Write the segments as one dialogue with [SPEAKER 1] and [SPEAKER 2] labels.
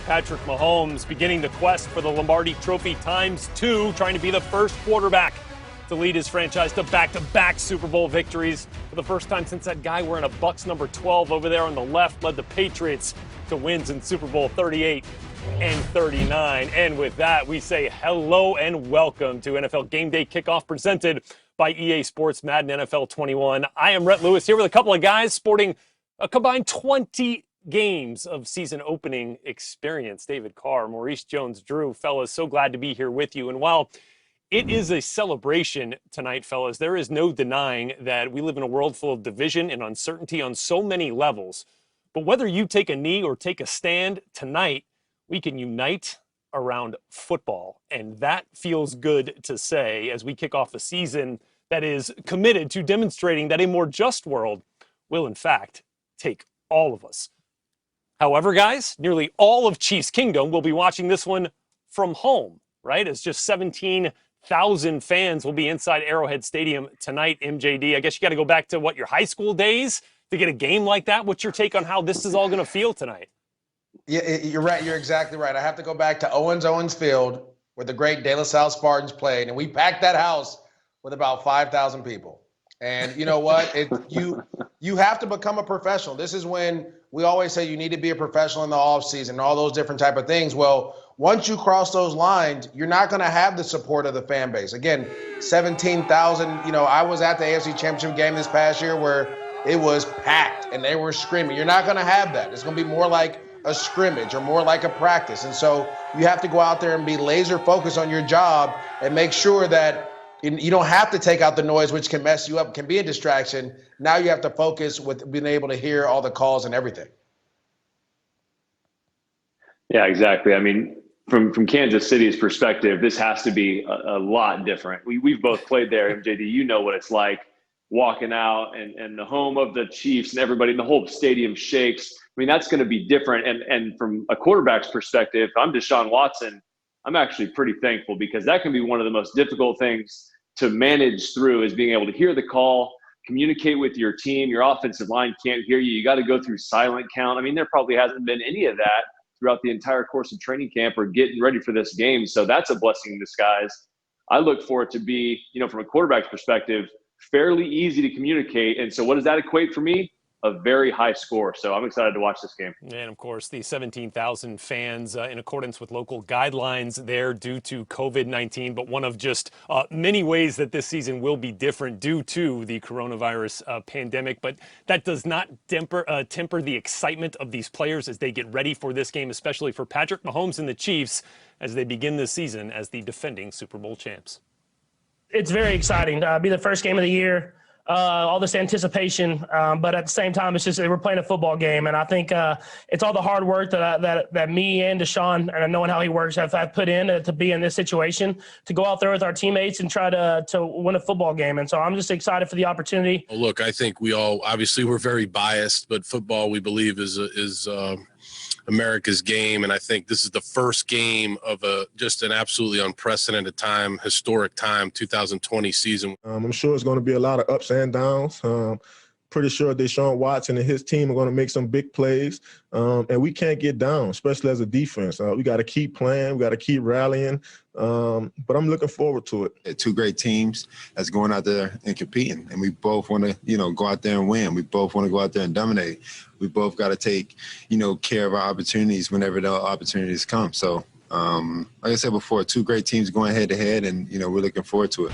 [SPEAKER 1] Patrick Mahomes beginning the quest for the Lombardi Trophy ×2, trying to be the first quarterback to lead his franchise to back-to-back Super Bowl victories for the first time since that guy wearing a Bucs number 12 over there on the left led the Patriots to wins in Super Bowl 38 and 39. And with that, we say hello and welcome to NFL Game Day Kickoff presented by EA Sports Madden NFL 21. I am Rhett Lewis here with a couple of guys sporting a combined 20 games of season opening experience. David Carr, Maurice Jones-Drew, fellas, so glad to be here with you. And while it is a celebration tonight, fellas, there is no denying that we live in a world full of division and uncertainty on so many levels. But whether you take a knee or take a stand tonight, we can unite around football. And that feels good to say as we kick off a season that is committed to demonstrating that a more just world will, in fact, take all of us. However, guys, nearly all of Chiefs Kingdom will be watching this one from home, right? As just 17,000 fans will be inside Arrowhead Stadium tonight, MJD. I guess you got to go back to, your high school days to get a game like that? What's your take on how this is all going to feel tonight?
[SPEAKER 2] Yeah, you're right. You're exactly right. I have to go back to Owens Field where the great De La Salle Spartans played, and we packed that house with about 5,000 people. And you know what? You have to become a professional. This is when we always say you need to be a professional in the offseason and all those different type of things. Well, once you cross those lines, you're not going to have the support of the fan base. Again, 17,000. I was at the AFC Championship game this past year where it was packed and they were screaming. You're not going to have that. It's going to be more like a scrimmage or more like a practice. And so you have to go out there and be laser focused on your job and make sure that you don't have to take out the noise, which can mess you up, can be a distraction. Now you have to focus with being able to hear all the calls and everything.
[SPEAKER 3] Yeah, exactly. I mean, from Kansas City's perspective, this has to be a lot different. We've both played there, MJD. You know what it's like walking out and the home of the Chiefs and everybody in the whole stadium shakes. I mean, that's going to be different. And from a quarterback's perspective, I'm Deshaun Watson. I'm actually pretty thankful because that can be one of the most difficult things to manage through is being able to hear the call, communicate with your team. Your offensive line can't hear you. You got to go through silent count. I mean, there probably hasn't been any of that throughout the entire course of training camp or getting ready for this game. So that's a blessing in disguise. I look for it to be, from a quarterback's perspective, fairly easy to communicate. And so what does that equate for me? A very high score. So I'm excited to watch this game.
[SPEAKER 1] And of course, the 17,000 fans in accordance with local guidelines there due to COVID-19, but one of just many ways that this season will be different due to the coronavirus pandemic. But that does not temper the excitement of these players as they get ready for this game, especially for Patrick Mahomes and the Chiefs as they begin this season as the defending Super Bowl champs.
[SPEAKER 4] It's very exciting to be the first game of the year. All this anticipation, but at the same time, it's just we're playing a football game, and I think it's all the hard work that me and Deshaun, and knowing how he works, have put in to be in this situation, to go out there with our teammates and try to win a football game. And so I'm just excited for the opportunity.
[SPEAKER 5] Look, I think we all obviously we're very biased, but football we believe is America's game, and I think this is the first game of just an absolutely unprecedented time, historic time, 2020 season.
[SPEAKER 6] I'm sure it's going to be a lot of ups and downs. Pretty sure Deshaun Watson and his team are going to make some big plays, and we can't get down, especially as a defense. We got to keep playing, we got to keep rallying, but I'm looking forward to it.
[SPEAKER 7] Two great teams that's going out there and competing, and we both want to, go out there and win. We both want to go out there and dominate. We both got to take, care of our opportunities whenever the opportunities come. So, like I said before, two great teams going head to head, and, we're looking forward to it.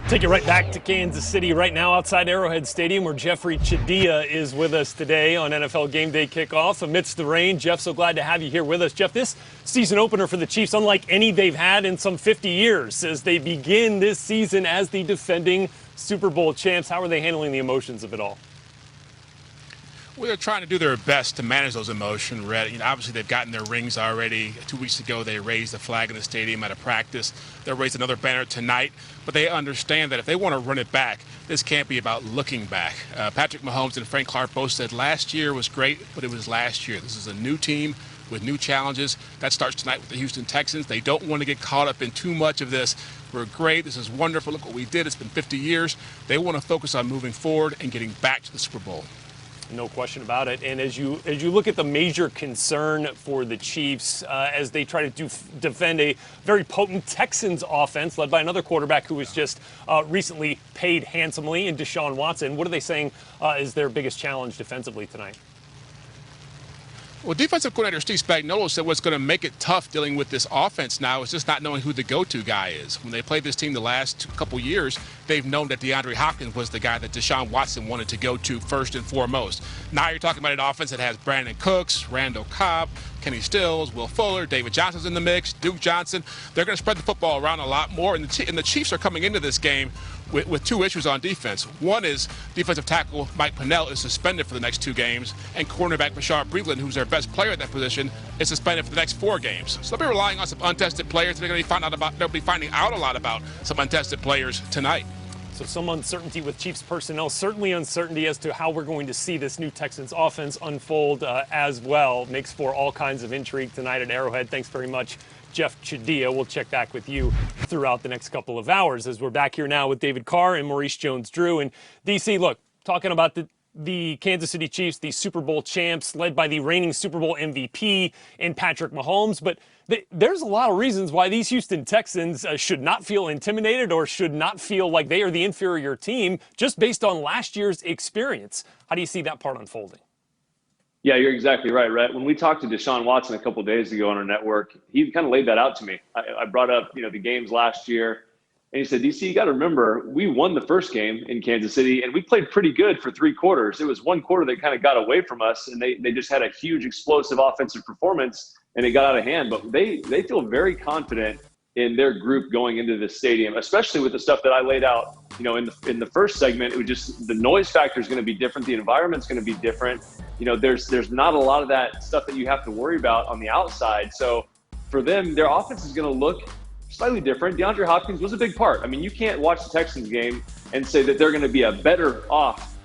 [SPEAKER 1] Take it right back to Kansas City right now outside Arrowhead Stadium where Jeffrey Chadia is with us today on NFL Game Day Kickoff amidst the rain. Jeff, so glad to have you here with us. Jeff, this season opener for the Chiefs, unlike any they've had in some 50 years as they begin this season as the defending Super Bowl champs. How are they handling the emotions of it all?
[SPEAKER 8] Well, they're trying to do their best to manage those emotions, Rhett. Obviously, they've gotten their rings already. 2 weeks ago, they raised the flag in the stadium at a practice. They'll raise another banner tonight. But they understand that if they want to run it back, this can't be about looking back. Patrick Mahomes and Frank Clark both said last year was great, but it was last year. This is a new team with new challenges. That starts tonight with the Houston Texans. They don't want to get caught up in too much of this. We're great. This is wonderful. Look what we did. It's been 50 years. They want to focus on moving forward and getting back to the Super Bowl.
[SPEAKER 1] No question about it. And as you look at the major concern for the Chiefs as they try to defend a very potent Texans offense led by another quarterback who was just recently paid handsomely in Deshaun Watson, what are they saying is their biggest challenge defensively tonight?
[SPEAKER 8] Well, defensive coordinator Steve Spagnuolo said what's going to make it tough dealing with this offense now is just not knowing who the go-to guy is. When they played this team the last couple years, they've known that DeAndre Hopkins was the guy that Deshaun Watson wanted to go to first and foremost. Now you're talking about an offense that has Brandon Cooks, Randall Cobb, Kenny Stills, Will Fuller, David Johnson's in the mix, Duke Johnson. They're going to spread the football around a lot more, and the Chiefs are coming into this game with two issues on defense. One is defensive tackle Mike Pennell is suspended for the next 2 games, and cornerback Bashard Breeland, who's their best player at that position, is suspended for the next 4 games. So they'll be relying on some untested players. They'll be finding out a lot about some untested players tonight.
[SPEAKER 1] So some uncertainty with Chiefs personnel, certainly uncertainty as to how we're going to see this new Texans offense unfold as well. Makes for all kinds of intrigue tonight at Arrowhead. Thanks very much, Jeff Chadilla. We'll check back with you throughout the next couple of hours as we're back here now with David Carr and Maurice Jones-Drew. And DC, look, talking about the Kansas City Chiefs, the Super Bowl champs, led by the reigning Super Bowl MVP in Patrick Mahomes. But there's a lot of reasons why these Houston Texans should not feel intimidated or should not feel like they are the inferior team just based on last year's experience. How do you see that part unfolding?
[SPEAKER 3] Yeah, you're exactly right, Rhett. When we talked to Deshaun Watson a couple of days ago on our network, he kind of laid that out to me. I brought up, the games last year, and he said, DC, you got to remember, we won the first game in Kansas City, and we played pretty good for 3 quarters. It was one quarter that kind of got away from us, and they just had a huge explosive offensive performance, and it got out of hand. But they feel very confident in their group going into the stadium, especially with the stuff that I laid out, in the first segment. It was just the noise factor is going to be different. The environment's going to be different. There's not a lot of that stuff that you have to worry about on the outside. So for them, their offense is going to look slightly different. DeAndre Hopkins was a big part. I mean, you can't watch the Texans game and say that they're going to be a better off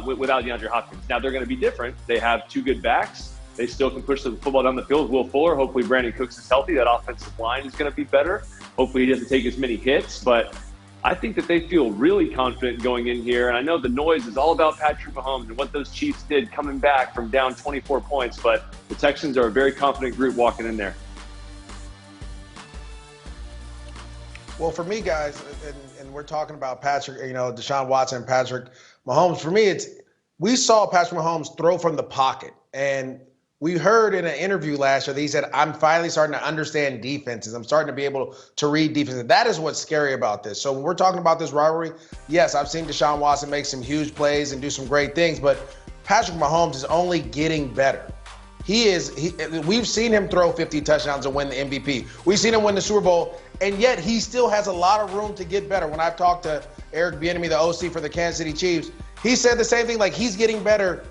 [SPEAKER 3] without DeAndre Hopkins. Now they're going to be different. They have 2 good backs. They still can push the football down the field. Will Fuller, hopefully Brandon Cooks is healthy. That offensive line is going to be better. Hopefully he doesn't take as many hits. But I think that they feel really confident going in here. And I know the noise is all about Patrick Mahomes and what those Chiefs did coming back from down 24 points. But the Texans are a very confident group walking in there.
[SPEAKER 2] Well, for me, guys, and we're talking about Patrick, Deshaun Watson and Patrick Mahomes. For me, we saw Patrick Mahomes throw from the pocket. And we heard in an interview last year that he said, I'm finally starting to understand defenses. I'm starting to be able to read defenses. That is what's scary about this. So when we're talking about this rivalry, yes, I've seen Deshaun Watson make some huge plays and do some great things, but Patrick Mahomes is only getting better. We've seen him throw 50 touchdowns and win the MVP. We've seen him win the Super Bowl, and yet he still has a lot of room to get better. When I've talked to Eric Bieniemy, the OC for the Kansas City Chiefs, he said the same thing, like he's getting better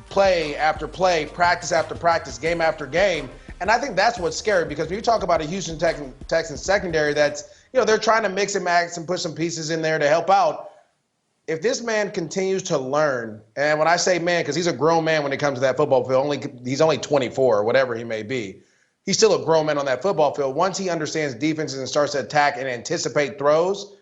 [SPEAKER 2] play after play, practice after practice, game after game. And I think that's what's scary, because when you talk about a Houston Texans secondary that's, they're trying to mix and match and put some pieces in there to help out. If this man continues to learn, and when I say man, because he's a grown man when it comes to that football field, he's only 24 or whatever he may be. He's still a grown man on that football field. Once he understands defenses and starts to attack and anticipate throws,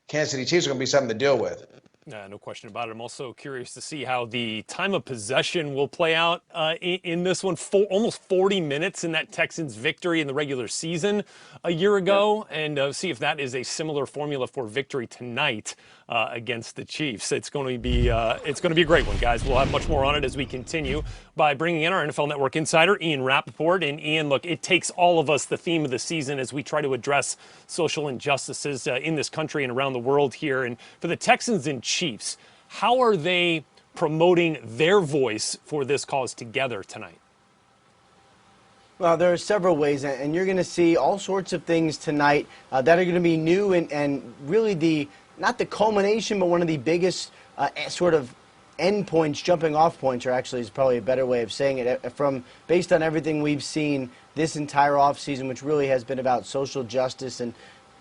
[SPEAKER 2] Kansas City Chiefs are going to be something to deal with.
[SPEAKER 1] No question about it. I'm also curious to see how the time of possession will play out in this one. Almost 40 minutes in that Texans victory in the regular season a year ago, and see if that is a similar formula for victory tonight against the Chiefs. It's going to be a great one, guys. We'll have much more on it as we continue by bringing in our NFL Network insider, Ian Rappaport. And Ian, look, it takes all of us the theme of the season as we try to address social injustices in this country and around the world here. And for the Texans and Chiefs, how are they promoting their voice for this cause together tonight?
[SPEAKER 9] Well, there are several ways, and you're going to see all sorts of things tonight that are going to be new and really not the culmination, but one of the biggest sort of end points, jumping off points, or actually is probably a better way of saying it, based on everything we've seen this entire offseason, which really has been about social justice and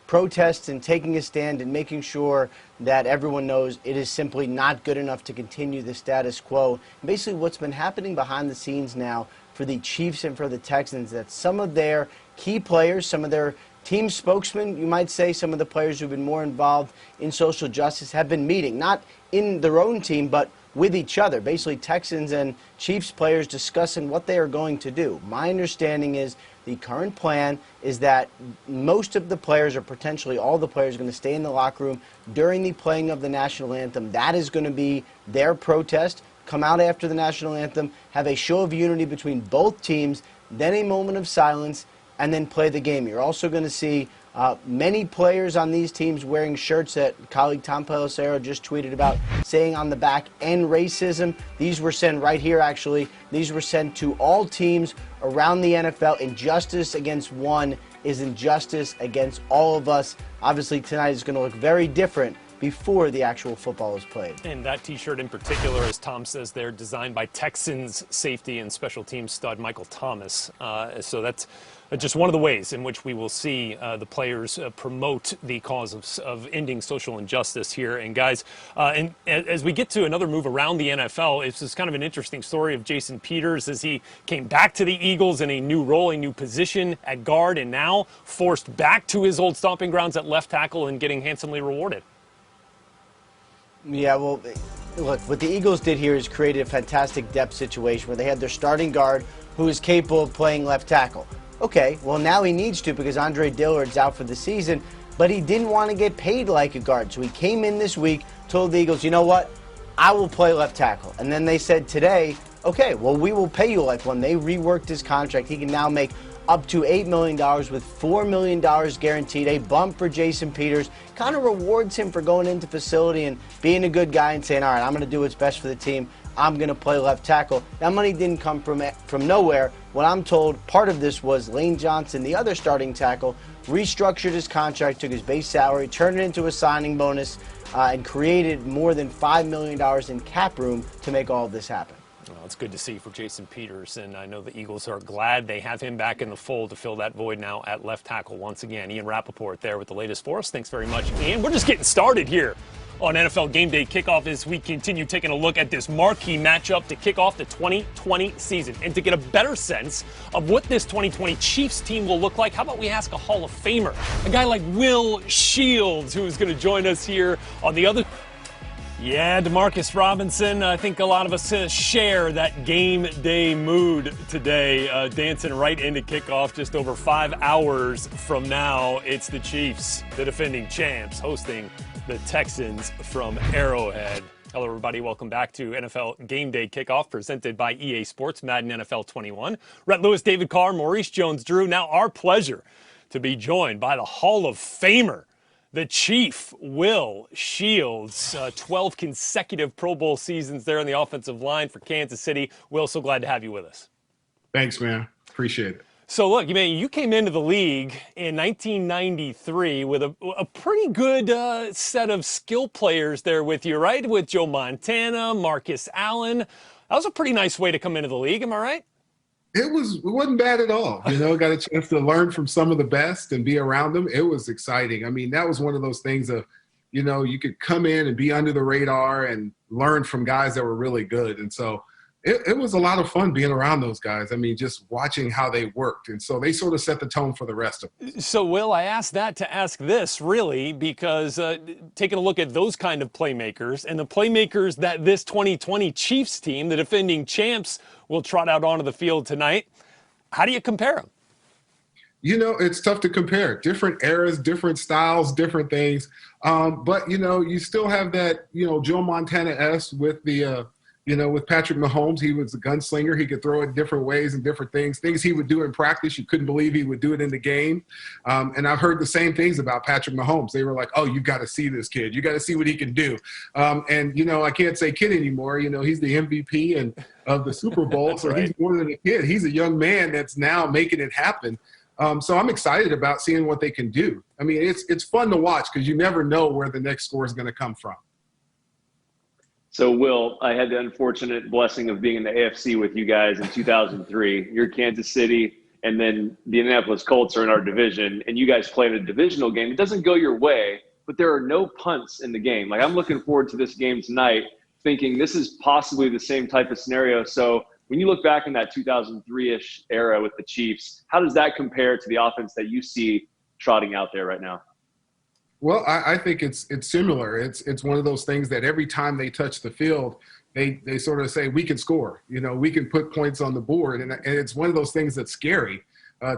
[SPEAKER 9] protests and taking a stand and making sure that everyone knows it is simply not good enough to continue the status quo. And basically what's been happening behind the scenes now for the Chiefs and for the Texans, that some of their key players, some of their team spokesmen, you might say, some of the players who've been more involved in social justice have been meeting, not in their own team, but with each other. Basically, Texans and Chiefs players discussing what they are going to do. My understanding is the current plan is that most of the players, or potentially all the players, are going to stay in the locker room during the playing of the national anthem. That is going to be their protest. Come out after the national anthem, have a show of unity between both teams, then a moment of silence, and then play the game. You're also going to see many players on these teams wearing shirts that colleague Tom Pelissero just tweeted about, saying on the back, "End racism." These were sent right here, actually. These were sent to all teams around the NFL. Injustice against one is injustice against all of us. Obviously, tonight is going to look very different before the actual football is played.
[SPEAKER 1] And that T-shirt in particular, as Tom says there, designed by Texans safety and special teams stud Michael Thomas. So that's just one of the ways in which we will see the players promote the cause of ending social injustice here. And guys, and as we get to another move around the NFL, it's just kind of an interesting story of Jason Peters as he came back to the Eagles in a new role, a new position at guard, and now forced back to his old stomping grounds at left tackle and getting handsomely rewarded.
[SPEAKER 9] Yeah, well, look, what the Eagles did here is created a fantastic depth situation where they had their starting guard who is capable of playing left tackle. Okay, well, now he needs to because Andre Dillard's out for the season, but he didn't want to get paid like a guard. So he came in this week, told the Eagles, you know what, I will play left tackle. And then they said today, okay, well, we will pay you like one. They reworked his contract. He can now make up to $8 million with $4 million guaranteed, a bump for Jason Peters. Kind of rewards him for going into facility and being a good guy and saying, all right, I'm going to do what's best for the team. I'm going to play left tackle. That money didn't come from nowhere. What I'm told, part of this was Lane Johnson, the other starting tackle, restructured his contract, took his base salary, turned it into a signing bonus, and created more than $5 million in cap room to make all of this happen.
[SPEAKER 1] Well, it's good to see for Jason Peters, and I know the Eagles are glad they have him back in the fold to fill that void now at left tackle once again. Ian Rappaport there with the latest for us. Thanks very much, Ian. We're just getting started here on NFL Game Day Kickoff as we continue taking a look at this marquee matchup to kick off the 2020 season. And to get a better sense of what this 2020 Chiefs team will look like, how about we ask a Hall of Famer, a guy like Will Shields, who is going to join us here on the other... Yeah, Demarcus Robinson, I think a lot of us share that game day mood today, dancing right into kickoff just over 5 hours from now. It's the Chiefs, the defending champs, hosting the Texans from Arrowhead. Hello, everybody. Welcome back to NFL Game Day Kickoff, presented by EA Sports, Madden NFL 21. Rhett Lewis, David Carr, Maurice Jones-Drew. Now our pleasure to be joined by the Hall of Famer, the Chief, Will Shields, 12 consecutive Pro Bowl seasons there on the offensive line for Kansas City. Will, so glad to have you with us.
[SPEAKER 10] Thanks, man. Appreciate it.
[SPEAKER 1] So, look, you came into the league in 1993 with a pretty good set of skill players there with you, right? With Joe Montana, Marcus Allen. That was a pretty nice way to come into the league, am I right?
[SPEAKER 10] It wasn't bad at all. Got a chance to learn from some of the best and be around them. It was exciting. I mean, that was one of those things of, you could come in and be under the radar and learn from guys that were really good. And so it was a lot of fun being around those guys. I mean, just watching how they worked. And so they sort of set the tone for the rest of us.
[SPEAKER 1] So, Will, I asked that to ask this, really, because taking a look at those kind of playmakers and the playmakers that this 2020 Chiefs team, the defending champs, will trot out onto the field tonight, how do you compare them?
[SPEAKER 10] It's tough to compare. Different eras, different styles, different things. But, you still have that, Joe Montana-esque with the with Patrick Mahomes. He was a gunslinger. He could throw it different ways and different things he would do in practice. You couldn't believe he would do it in the game. And I've heard the same things about Patrick Mahomes. They were like, oh, you got to see this kid. You got to see what he can do. I can't say kid anymore. He's the MVP of the Super Bowl. So right. He's more than a kid. He's a young man that's now making it happen. So I'm excited about seeing what they can do. I mean, it's fun to watch because you never know where the next score is going to come from.
[SPEAKER 3] So, Will, I had the unfortunate blessing of being in the AFC with you guys in 2003. You're Kansas City, and then the Indianapolis Colts are in our division, and you guys played a divisional game. It doesn't go your way, but there are no punts in the game. Like, I'm looking forward to this game tonight, thinking this is possibly the same type of scenario. So when you look back in that 2003-ish era with the Chiefs, how does that compare to the offense that you see trotting out there right now?
[SPEAKER 10] Well, I think it's similar. It's one of those things that every time they touch the field, they sort of say, we can score, we can put points on the board. And it's one of those things that's scary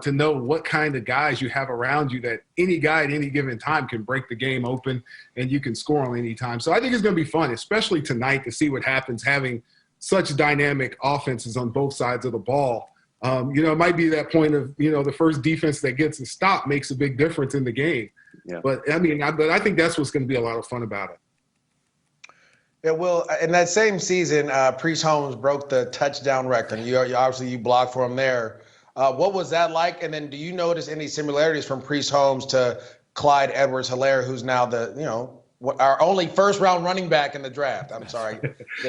[SPEAKER 10] to know what kind of guys you have around you, that any guy at any given time can break the game open and you can score on any time. So I think it's going to be fun, especially tonight, to see what happens having such dynamic offenses on both sides of the ball. It might be that point of, the first defense that gets a stop makes a big difference in the game.
[SPEAKER 3] Yeah.
[SPEAKER 10] But I think that's what's going to be a lot of fun about it.
[SPEAKER 2] Yeah, Will, in that same season, Priest Holmes broke the touchdown record. You obviously you blocked for him there. What was that like? And then do you notice any similarities from Priest Holmes to Clyde Edwards-Helaire, who's now our only first-round running back in the draft? I'm sorry.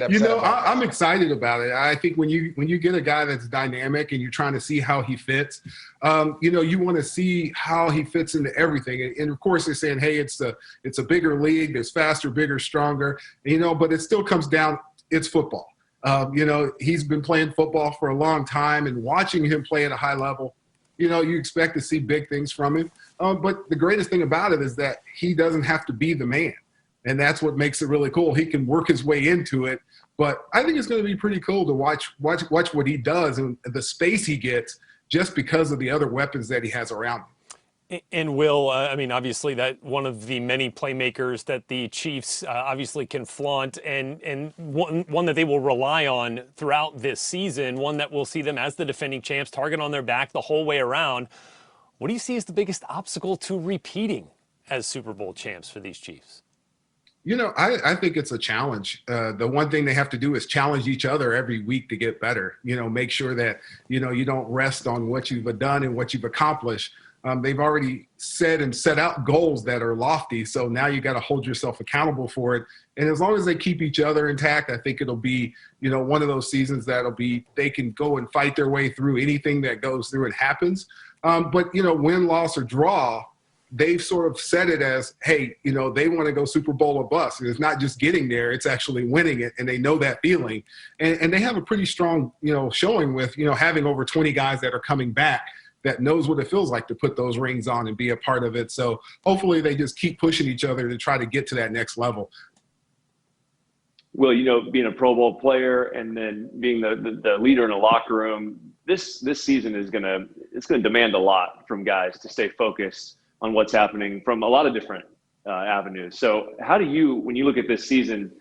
[SPEAKER 10] I'm excited about it. I think when you get a guy that's dynamic and you're trying to see how he fits, you want to see how he fits into everything. And of course, they're saying, hey, it's a bigger league. There's faster, bigger, stronger. But it still comes down. It's football. He's been playing football for a long time, and watching him play at a high level, you expect to see big things from him. But the greatest thing about it is that he doesn't have to be the man. And that's what makes it really cool. He can work his way into it. But I think it's going to be pretty cool to watch what he does and the space he gets just because of the other weapons that he has around him.
[SPEAKER 1] And Will, obviously that one of the many playmakers that the Chiefs obviously can flaunt, and one that they will rely on throughout this season, one that will see them as the defending champs, target on their back the whole way around. What do you see as the biggest obstacle to repeating as Super Bowl champs for these Chiefs?
[SPEAKER 10] I think it's a challenge. The one thing they have to do is challenge each other every week to get better. Make sure that, you don't rest on what you've done and what you've accomplished. They've already said and set out goals that are lofty. So now you got to hold yourself accountable for it. And as long as they keep each other intact, I think it'll be, one of those seasons they can go and fight their way through anything that goes through and happens. But win, loss, or draw, they've sort of said it as, hey, they want to go Super Bowl or bust. And it's not just getting there, it's actually winning it. And they know that feeling. And they have a pretty strong, showing with, having over 20 guys that are coming back that knows what it feels like to put those rings on and be a part of it. So hopefully they just keep pushing each other to try to get to that next level.
[SPEAKER 3] Well, being a Pro Bowl player and then being the leader in a locker room, this season is going to demand a lot from guys to stay focused on what's happening from a lot of different avenues. So how do you, when you look at this season,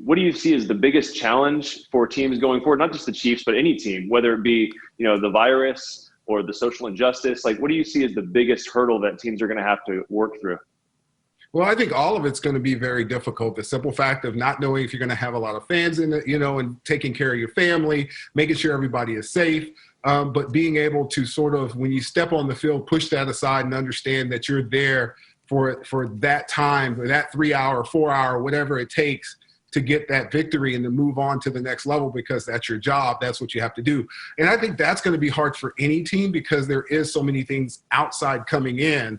[SPEAKER 3] what do you see as the biggest challenge for teams going forward? Not just the Chiefs, but any team, whether it be, the virus or the social injustice, what do you see as the biggest hurdle that teams are going to have to work through?
[SPEAKER 10] Well, I think all of it's going to be very difficult. The simple fact of not knowing if you're going to have a lot of fans in it, and taking care of your family, making sure everybody is safe. But being able to sort of, when you step on the field, push that aside and understand that you're there for that time, or that 3 hour, 4 hour, whatever it takes to get that victory and to move on to the next level, because that's your job. That's what you have to do. And I think that's going to be hard for any team, because there is so many things outside coming in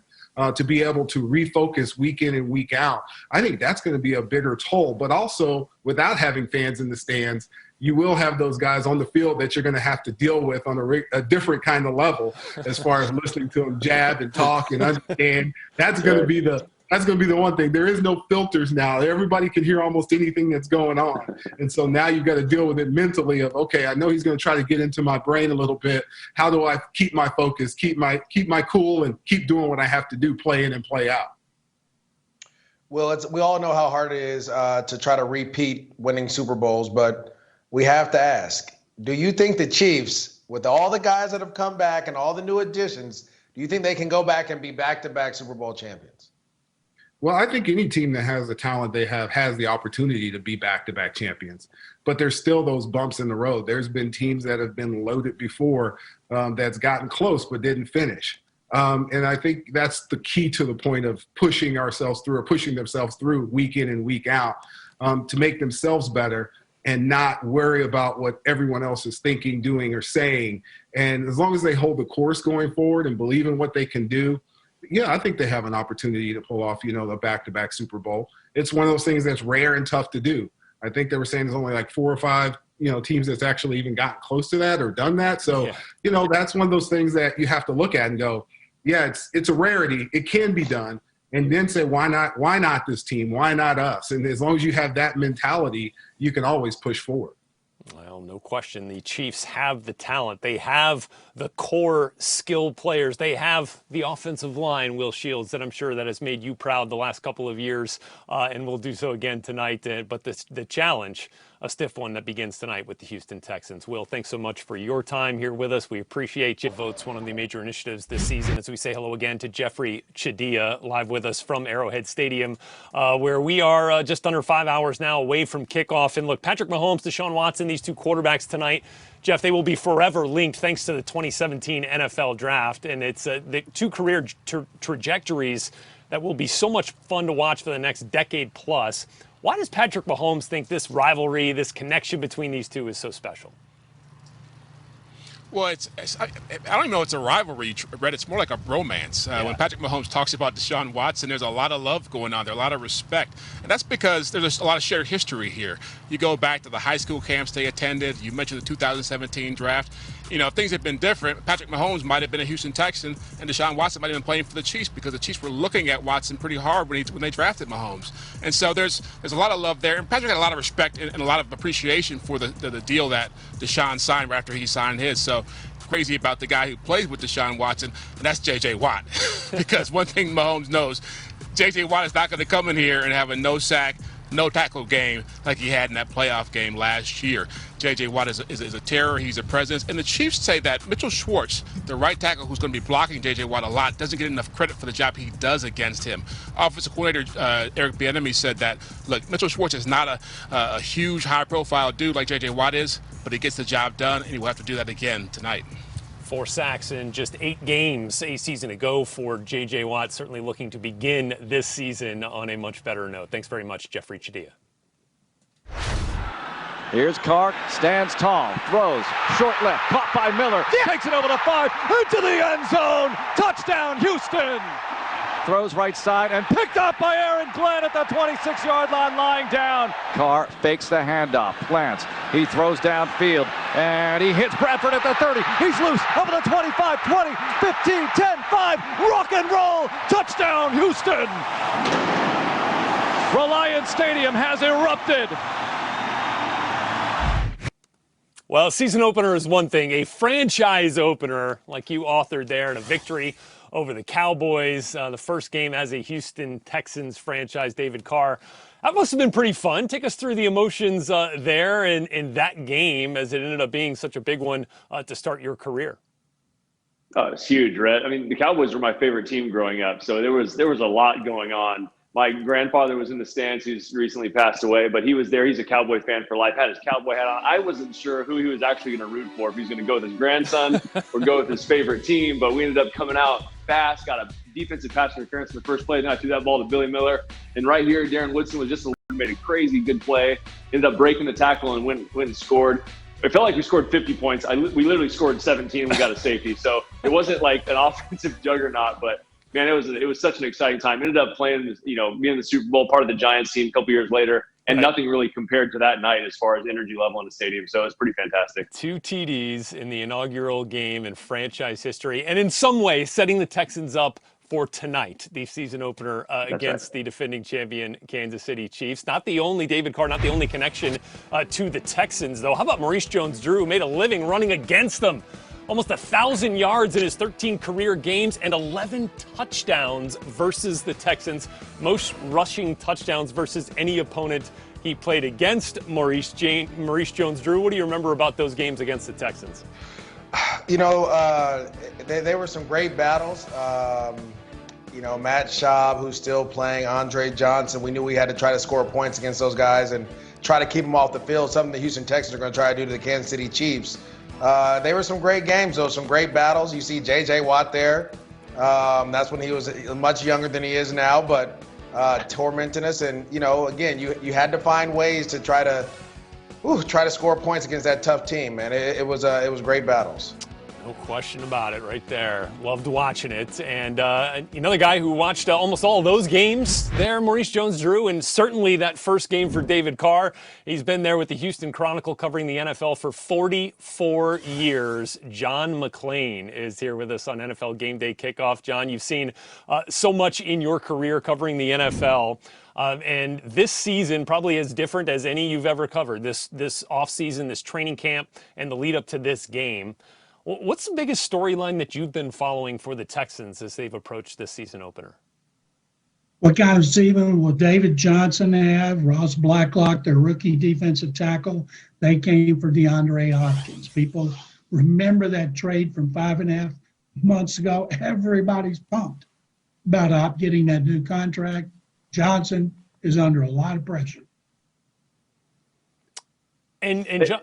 [SPEAKER 10] to be able to refocus week in and week out. I think that's going to be a bigger toll. But also, without having fans in the stands, you will have those guys on the field that you're going to have to deal with on a different kind of level, as far as listening to them jab and talk and understand. That's going to be the one thing. There is no filters now. Everybody can hear almost anything that's going on. And so now you've got to deal with it mentally of, okay, I know he's going to try to get into my brain a little bit. How do I keep my focus, keep my cool, and keep doing what I have to do, play in and play out?
[SPEAKER 2] Well, we all know how hard it is to try to repeat winning Super Bowls, but we have to ask, do you think the Chiefs, with all the guys that have come back and all the new additions, do you think they can go back and be back-to-back Super Bowl champions?
[SPEAKER 10] Well, I think any team that has the talent they have has the opportunity to be back-to-back champions. But there's still those bumps in the road. There's been teams that have been loaded before that's gotten close but didn't finish. And I think that's the key to the point of pushing ourselves through, or pushing themselves through week in and week out, to make themselves better and not worry about what everyone else is thinking, doing, or saying. And as long as they hold the course going forward and believe in what they can do, yeah, I think they have an opportunity to pull off, a back-to-back Super Bowl. It's one of those things that's rare and tough to do. I think they were saying there's only like 4 or 5, teams that's actually even gotten close to that or done that. So, that's one of those things that you have to look at and go, yeah, it's a rarity. It can be done. and then say, why not this team? Why not us? And as long as you have that mentality, you can always push forward.
[SPEAKER 1] Well, no question. The Chiefs have the talent. They have the core skill players. They have the offensive line, Will Shields, that I'm sure that has made you proud the last couple of years and will do so again tonight. But the challenge, a stiff one that begins tonight with the Houston Texans. Will, thanks so much for your time here with us. We appreciate you. Votes one of the major initiatives this season as we say hello again to Jeffrey Chadiha, live with us from Arrowhead Stadium, where we are just under 5 hours now away from kickoff. And look, Patrick Mahomes, Deshaun Watson, these two quarterbacks tonight, Jeff, they will be forever linked thanks to the 2017 NFL draft. And it's the two career trajectories that will be so much fun to watch for the next decade plus. Why does Patrick Mahomes think this rivalry, this connection between these two is so special?
[SPEAKER 8] Well, I don't even know it's a rivalry, Brett. It's more like a bromance. When Patrick Mahomes talks about Deshaun Watson, there's a lot of love going on there, a lot of respect. And that's because there's a lot of shared history here. You go back to the high school camps they attended. You mentioned the 2017 draft. You know, if things had been different, Patrick Mahomes might have been a Houston Texan, and Deshaun Watson might have been playing for the Chiefs because the Chiefs were looking at Watson pretty hard when they drafted Mahomes. And so there's a lot of love there. And Patrick had a lot of respect and a lot of appreciation for the deal that Deshaun signed right after he signed his. So crazy about the guy who plays with Deshaun Watson, and that's J.J. Watt. Because one thing Mahomes knows, J.J. Watt is not going to come in here and have a no-sack, no-tackle game like he had in that playoff game last year. J.J. Watt is a terror. He's a presence. And the Chiefs say that Mitchell Schwartz, the right tackle who's going to be blocking J.J. Watt a lot, doesn't get enough credit for the job he does against him. Offensive coordinator Eric Bieniemy said that, look, Mitchell Schwartz is not a huge, high-profile dude like J.J. Watt is, but he gets the job done, and he will have to do that again tonight.
[SPEAKER 1] 4 sacks in just 8 games a season ago for J.J. Watt, certainly looking to begin this season on a much better note. Thanks very much, Jeffrey Chadiha.
[SPEAKER 11] Here's Carr, stands tall, throws, short left, caught by Miller, takes it over the 5, into the end zone, touchdown Houston! Throws right side and picked up by Aaron Glenn at the 26-yard line, lying down. Carr fakes the handoff, plants, he throws downfield, and he hits Bradford at the 30. He's loose, over the 25, 20, 15, 10, 5, rock and roll, touchdown Houston! Reliant Stadium has erupted.
[SPEAKER 1] Well, season opener is one thing. A franchise opener, like you authored there, and a victory over the Cowboys, the first game as a Houston Texans franchise, David Carr. That must have been pretty fun. Take us through the emotions there in that game, as it ended up being such a big one to start your career.
[SPEAKER 3] It's huge, Rhett. I mean, the Cowboys were my favorite team growing up, so there was a lot going on. My grandfather was in the stands. He's recently passed away, but he was there. He's a Cowboy fan for life, had his Cowboy hat on. I wasn't sure who he was actually going to root for, if he was going to go with his grandson or go with his favorite team, but we ended up coming out fast, got a defensive pass interference in the first play, and I threw that ball to Billy Miller. And right here, Darren Woodson was just made a crazy good play, ended up breaking the tackle and went and scored. It felt like we scored 50 points. We literally scored 17 and we got a safety. So it wasn't like an offensive juggernaut, but man, it was such an exciting time. Ended up playing, being in the Super Bowl, part of the Giants team a couple years later, and nothing really compared to that night as far as energy level in the stadium. So it's pretty fantastic.
[SPEAKER 1] 2 TDs in the inaugural game in franchise history, and in some way setting the Texans up for tonight, the season opener against the defending champion Kansas City Chiefs. Not the only David Carr, not the only connection to the Texans, though. How about Maurice Jones-Drew, who made a living running against them? Almost 1,000 yards in his 13 career games and 11 touchdowns versus the Texans. Most rushing touchdowns versus any opponent he played against. Maurice Jones-Drew, what do you remember about those games against the Texans?
[SPEAKER 2] They were some great battles. Matt Schaub, who's still playing, Andre Johnson. We knew we had to try to score points against those guys and try to keep them off the field, something the Houston Texans are going to try to do to the Kansas City Chiefs. They were some great games, though, some great battles. You see J.J. Watt there. That's when he was much younger than he is now, but tormenting us. And, again, you had to find ways to try to score points against that tough team, man. It was great battles.
[SPEAKER 1] No question about it right there. Loved watching it. And another guy who watched almost all of those games there, Maurice Jones-Drew, and certainly that first game for David Carr. He's been there with the Houston Chronicle covering the NFL for 44 years. John McClain is here with us on NFL GameDay Kickoff. John, you've seen so much in your career covering the NFL. And this season probably as different as any you've ever covered, this offseason, this training camp, and the lead up to this game. What's the biggest storyline that you've been following for the Texans as they've approached this season opener?
[SPEAKER 12] What kind of season will David Johnson have? Ross Blacklock, their rookie defensive tackle, they came for DeAndre Hopkins. People remember that trade from 5.5 months ago. Everybody's pumped about Hop getting that new contract. Johnson is under a lot of pressure.
[SPEAKER 1] And John,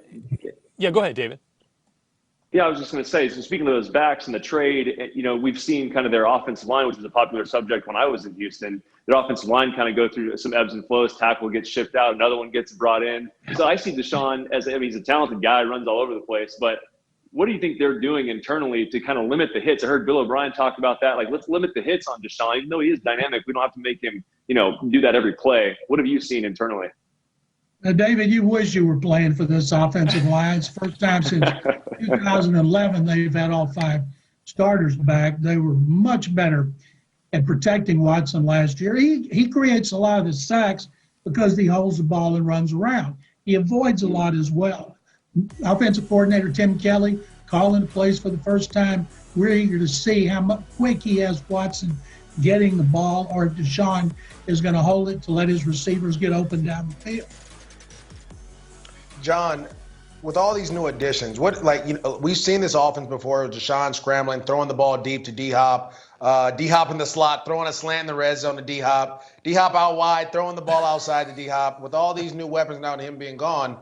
[SPEAKER 1] yeah, go ahead, David.
[SPEAKER 3] Yeah, I was just going to say, so speaking of those backs and the trade, we've seen kind of their offensive line, which was a popular subject when I was in Houston. Their offensive line kind of go through some ebbs and flows. Tackle gets shipped out, another one gets brought in. So I see Deshaun as, he's a talented guy, runs all over the place. But what do you think they're doing internally to kind of limit the hits? I heard Bill O'Brien talk about that. Like, let's limit the hits on Deshaun. Even though he is dynamic, we don't have to make him, do that every play. What have you seen internally?
[SPEAKER 12] David, you wish you were playing for this offensive line. It's the first time since 2011 they've had all 5 starters back. They were much better at protecting Watson last year. He creates a lot of the sacks because he holds the ball and runs around. He avoids a lot as well. Offensive coordinator Tim Kelly calling the plays for the first time. We're eager to see how quick he has Watson getting the ball, or if Deshaun is going to hold it to let his receivers get open down the field.
[SPEAKER 2] John, with all these new additions, we've seen this offense before. Deshaun scrambling, throwing the ball deep to D-Hop, D-Hop in the slot, throwing a slant in the red zone to D-Hop, D-Hop out wide, throwing the ball outside to D-Hop. With all these new weapons now and him being gone,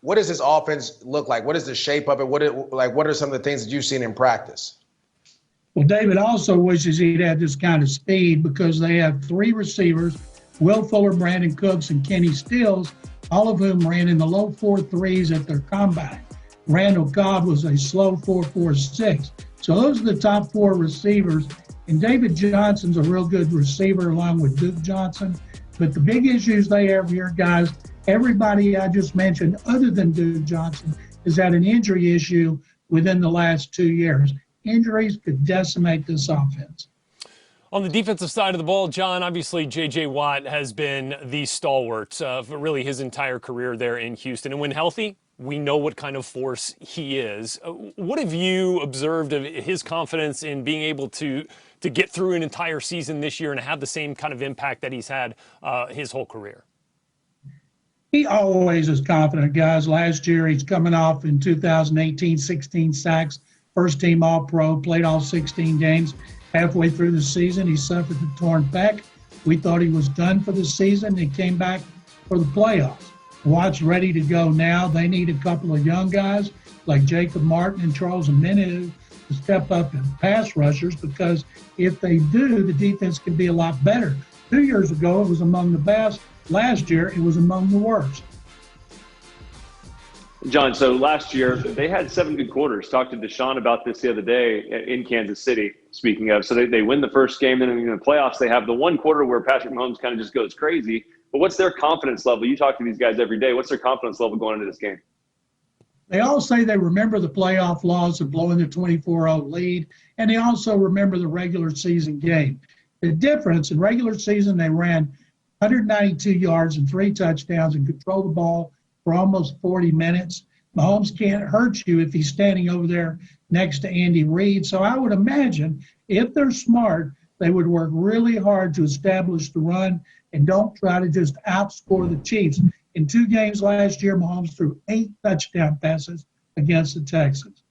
[SPEAKER 2] what does this offense look like? What is the shape of it? What are some of the things that you've seen in practice?
[SPEAKER 12] Well, David also wishes he'd had this kind of speed because they have 3 receivers, Will Fuller, Brandon Cooks, and Kenny Stills, all of whom ran in the low 4.3s at their combine. Randall Cobb was a slow 4.46. So those are the top 4 receivers. And David Johnson's a real good receiver along with Duke Johnson. But the big issues they have here, guys, everybody I just mentioned other than Duke Johnson has had an injury issue within the last 2 years. Injuries could decimate this offense.
[SPEAKER 1] On the defensive side of the ball, John, obviously J.J. Watt has been the stalwart for really his entire career there in Houston. And when healthy, we know what kind of force he is. What have you observed of his confidence in being able to get through an entire season this year and have the same kind of impact that he's had his whole career?
[SPEAKER 12] He always is confident, guys. Last year, he's coming off in 2018, 16 sacks, first team All-Pro, played all 16 games. Halfway through the season, he suffered a torn pec. We thought he was done for the season. He came back for the playoffs. Watt's ready to go now. They need a couple of young guys like Jacob Martin and Charles Omenihu to step up as pass rushers, because if they do, the defense can be a lot better. 2 years ago, it was among the best. Last year, it was among the worst.
[SPEAKER 3] John, so last year they had 7 good quarters. Talked to Deshaun about this the other day in Kansas City, speaking of. So they win the first game, then in the playoffs they have the one quarter where Patrick Mahomes kind of just goes crazy. But what's their confidence level? You talk to these guys every day. What's their confidence level going into this game?
[SPEAKER 12] They all say they remember the playoff loss of blowing the 24-0 lead, and they also remember the regular season game. The difference, in regular season they ran 192 yards and 3 touchdowns and controlled the ball for almost 40 minutes. Mahomes can't hurt you if he's standing over there next to Andy Reid. So I would imagine if they're smart, they would work really hard to establish the run and don't try to just outscore the Chiefs. In 2 games last year, Mahomes threw 8 touchdown passes against the Texans.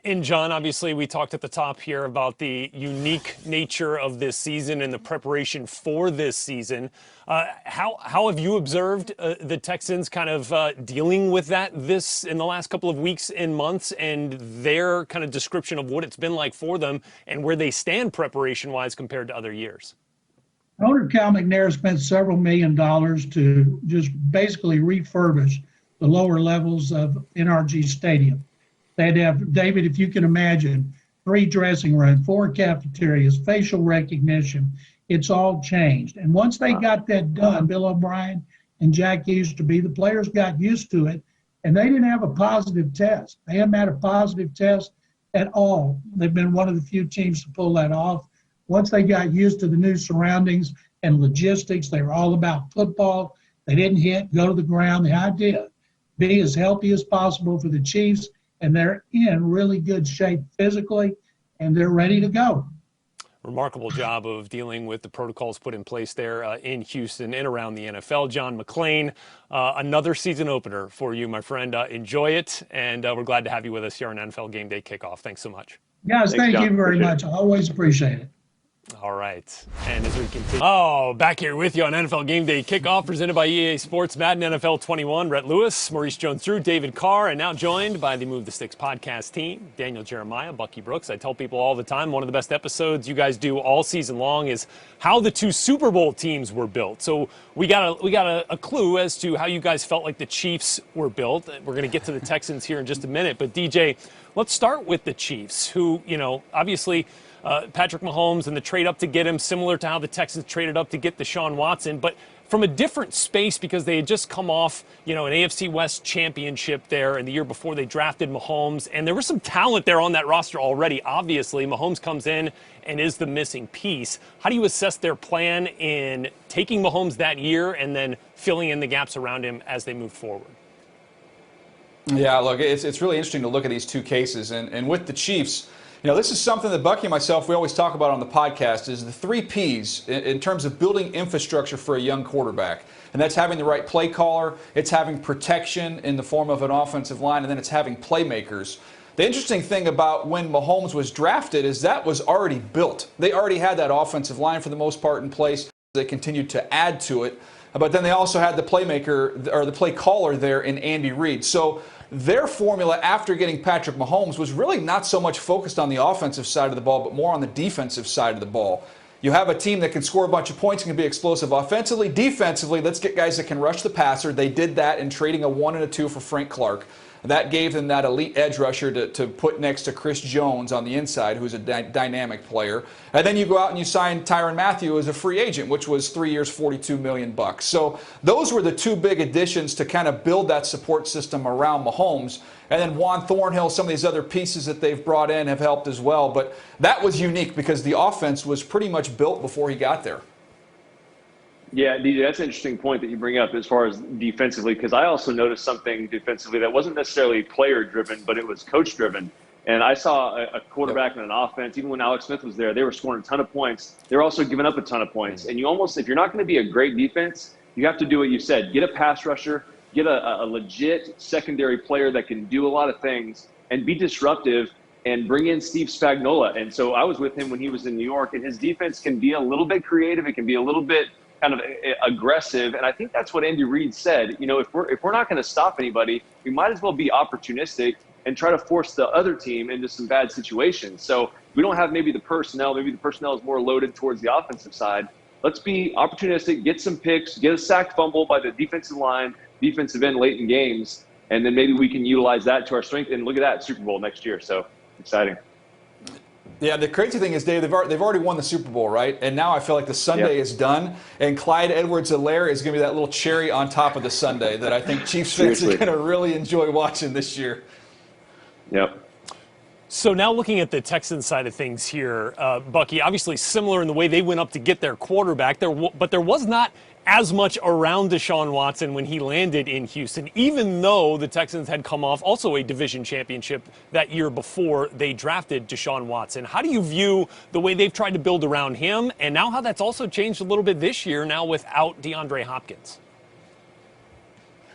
[SPEAKER 1] And John, obviously, we talked at the top here about the unique nature of this season and the preparation for this season. How have you observed the Texans kind of dealing with that in the last couple of weeks and months, and their kind of description of what it's been like for them and where they stand preparation-wise compared to other years?
[SPEAKER 12] Owner Cal McNair spent several $1 million to just basically refurbish the lower levels of NRG Stadium. They'd have, David, if you can imagine, 3 dressing rooms, 4 cafeterias, facial recognition. It's all changed. And once they got that done, Bill O'Brien and Jack Easterby, the players got used to it, and they didn't have a positive test. They haven't had a positive test at all. They've been one of the few teams to pull that off. Once they got used to the new surroundings and logistics, they were all about football. They didn't hit, go to the ground. The idea, be as healthy as possible for the Chiefs, and they're in really good shape physically, and they're ready to go.
[SPEAKER 1] Remarkable job of dealing with the protocols put in place there in Houston and around the NFL. John McClain, another season opener for you, my friend. Enjoy it, and we're glad to have you with us here on NFL Game Day Kickoff. Thanks so much.
[SPEAKER 12] Guys, thank you very much. I always appreciate it.
[SPEAKER 1] All right. And as we continue, back here with you on NFL Game Day Kickoff, presented by EA Sports, Madden NFL 21. Rhett Lewis, Maurice Jones-Drew, David Carr, and now joined by the Move the Sticks podcast team, Daniel Jeremiah, Bucky Brooks. I tell people all the time, one of the best episodes you guys do all season long is how the 2 Super Bowl teams were built. So we got a clue as to how you guys felt like the Chiefs were built. We're going to get to the Texans here in just a minute. But DJ, let's start with the Chiefs, who, obviously – Patrick Mahomes and the trade up to get him, similar to how the Texans traded up to get Deshaun Watson, but from a different space because they had just come off, an AFC West championship there, and the year before they drafted Mahomes, and there was some talent there on that roster already. Obviously, Mahomes comes in and is the missing piece. How do you assess their plan in taking Mahomes that year and then filling in the gaps around him as they move forward?
[SPEAKER 13] Yeah, look, it's really interesting to look at these 2 cases, and with the Chiefs, this is something that Bucky and myself, we always talk about on the podcast, is the 3 Ps in terms of building infrastructure for a young quarterback. And that's having the right play caller, it's having protection in the form of an offensive line, and then it's having playmakers. The interesting thing about when Mahomes was drafted is that was already built. They already had that offensive line for the most part in place. They continued to add to it. But then they also had the playmaker, or the play caller there in Andy Reid. So their formula after getting Patrick Mahomes was really not so much focused on the offensive side of the ball, but more on the defensive side of the ball. You have a team that can score a bunch of points and can be explosive offensively. Defensively, let's get guys that can rush the passer. They did that in trading a 1 and a 2 for Frank Clark. That gave them that elite edge rusher to put next to Chris Jones on the inside, who's a dynamic player. And then you go out and you sign Tyrann Mathieu as a free agent, which was 3 years, $42 million. So those were the 2 big additions to kind of build that support system around Mahomes. And then Juan Thornhill, some of these other pieces that they've brought in have helped as well. But that was unique because the offense was pretty much built before he got there.
[SPEAKER 3] Yeah, DJ, that's an interesting point that you bring up as far as defensively, because I also noticed something defensively that wasn't necessarily player-driven, but it was coach-driven. And I saw a quarterback and an offense, even when Alex Smith was there, they were scoring a ton of points. They were also giving up a ton of points. And you almost, if you're not going to be a great defense, you have to do what you said. Get a pass rusher, get a legit secondary player that can do a lot of things and be disruptive, and bring in Steve Spagnuolo. And so I was with him when he was in New York, and his defense can be a little bit creative. It can be a little bit kind of aggressive, and I think that's what Andy Reid said. If we're not going to stop anybody, we might as well be opportunistic and try to force the other team into some bad situations. So we don't have maybe the personnel. Maybe the personnel is more loaded towards the offensive side. Let's be opportunistic, get some picks, get a sack fumble by the defensive line, defensive end late in games, and then maybe we can utilize that to our strength. And look at that, Super Bowl next year. So exciting.
[SPEAKER 13] Yeah, the crazy thing is, Dave, they've already won the Super Bowl, right? And now I feel like the Sunday is done, and Clyde Edwards-Helaire is going to be that little cherry on top of the Sunday that I think Chiefs fans are going to really enjoy watching this year.
[SPEAKER 3] Yep.
[SPEAKER 1] So now looking at the Texans side of things here, Bucky, obviously similar in the way they went up to get their quarterback, but there was not as much around Deshaun Watson when he landed in Houston, even though the Texans had come off also a division championship that year before they drafted Deshaun Watson. How do you view the way they've tried to build around him, and now how that's also changed a little bit this year now without DeAndre Hopkins?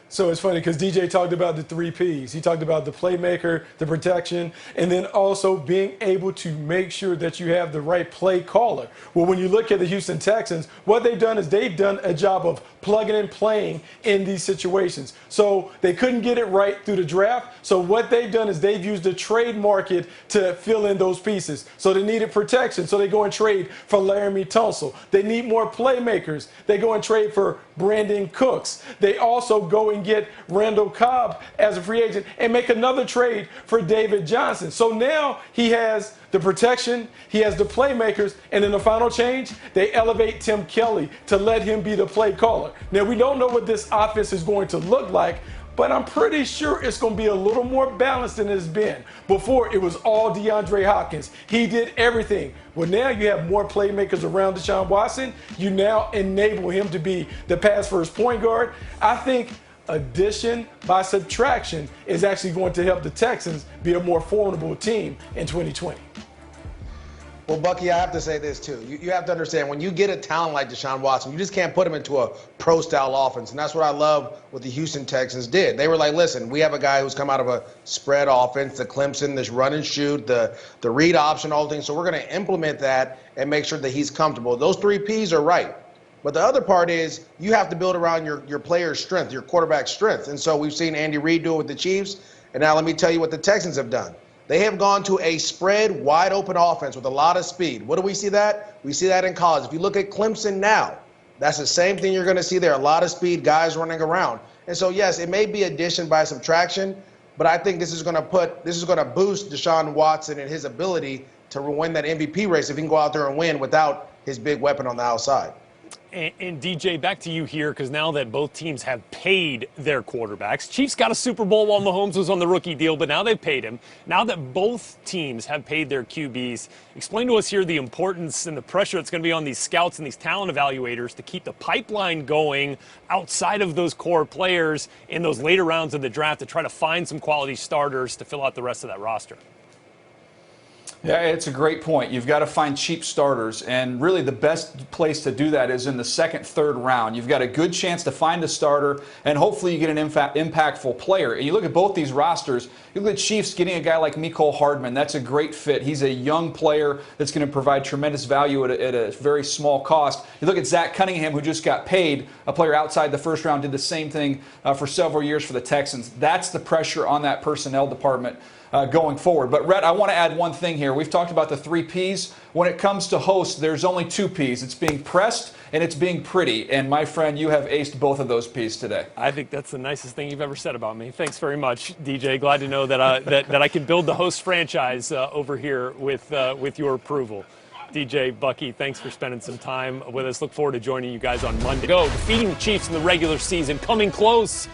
[SPEAKER 14] So it's funny because DJ talked about the 3 Ps. He talked about the playmaker, the protection, and then also being able to make sure that you have the right play caller. Well, when you look at the Houston Texans, what they've done is they've done a job of plugging and playing in these situations. So they couldn't get it right through the draft. So what they've done is they've used the trade market to fill in those pieces. So they needed protection. So they go and trade for Laramie Tunsil. They need more playmakers. They go and trade for Brandon Cooks. They also go and get Randall Cobb as a free agent and make another trade for David Johnson. So now he has the protection, he has the playmakers, and in the final change, they elevate Tim Kelly to let him be the play caller. Now, we don't know what this offense is going to look like, but I'm pretty sure it's going to be a little more balanced than it's been. Before, it was all DeAndre Hopkins. He did everything. Well, now you have more playmakers around Deshaun Watson. You now enable him to be the pass-first point guard. I think addition by subtraction is actually going to help the Texans be a more formidable team in 2020.
[SPEAKER 2] Well, Bucky, I have to say this too. You have to understand, when you get a talent like Deshaun Watson, you just can't put him into a pro-style offense. And that's what I love what the Houston Texans did. They were like, listen, we have a guy who's come out of a spread offense, the Clemson, this run and shoot, the read option, all things. So we're going to implement that and make sure that he's comfortable. Those 3 Ps are right. But the other part is you have to build around your player's strength, your quarterback's strength. And so we've seen Andy Reid do it with the Chiefs. And now let me tell you what the Texans have done. They have gone to a spread, wide-open offense with a lot of speed. What do we see that? We see that in college. If you look at Clemson now, that's the same thing you're going to see there. A lot of speed, guys running around. And so, yes, it may be addition by subtraction, but I think this is going to boost Deshaun Watson and his ability to win that MVP race if he can go out there and win without his big weapon on the outside.
[SPEAKER 1] And DJ, back to you here, because now that both teams have paid their quarterbacks, Chiefs got a Super Bowl while Mahomes was on the rookie deal, but now they've paid him. Now that both teams have paid their QBs, explain to us here the importance and the pressure that's going to be on these scouts and these talent evaluators to keep the pipeline going outside of those core players in those later rounds of the draft to try to find some quality starters to fill out the rest of that roster.
[SPEAKER 13] Yeah, it's a great point. You've got to find cheap starters, and really the best place to do that is in the second, third round. You've got a good chance to find a starter, and hopefully you get an impactful player. And you look at both these rosters, you look at Chiefs getting a guy like Mecole Hardman. That's a great fit. He's a young player that's going to provide tremendous value at a very small cost. You look at Zach Cunningham, who just got paid, a player outside the first round, did the same thing for several years for the Texans. That's the pressure on that personnel department going forward. But, Rhett, I want to add one thing here. We've talked about the 3 Ps. When it comes to hosts, there's only 2 Ps. It's being pressed and it's being pretty. And, my friend, you have aced both of those Ps today.
[SPEAKER 1] I think that's the nicest thing you've ever said about me. Thanks very much, DJ. Glad to know that that I can build the host franchise over here with your approval. DJ, Bucky, thanks for spending some time with us. Look forward to joining you guys on Monday. Go, defeating the Chiefs in the regular season, coming close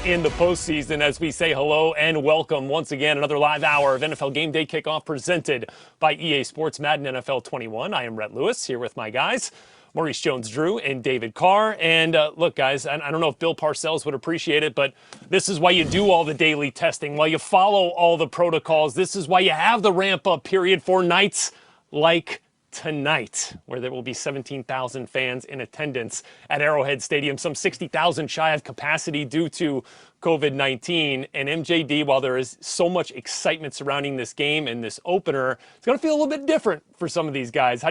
[SPEAKER 1] in the postseason as we say hello and welcome once again another live hour of NFL Game Day Kickoff presented by EA Sports Madden NFL 21. I am Rhett Lewis here with my guys, Maurice Jones-Drew and David Carr. And look, guys, I don't know if Bill Parcells would appreciate it, but this is why you do all the daily testing, why you follow all the protocols. This is why you have the ramp-up period for nights like tonight, where there will be 17,000 fans in attendance at Arrowhead Stadium, some 60,000 shy of capacity due to COVID-19. And MJD, while there is so much excitement surrounding this game and this opener, it's going to feel a little bit different for some of these guys.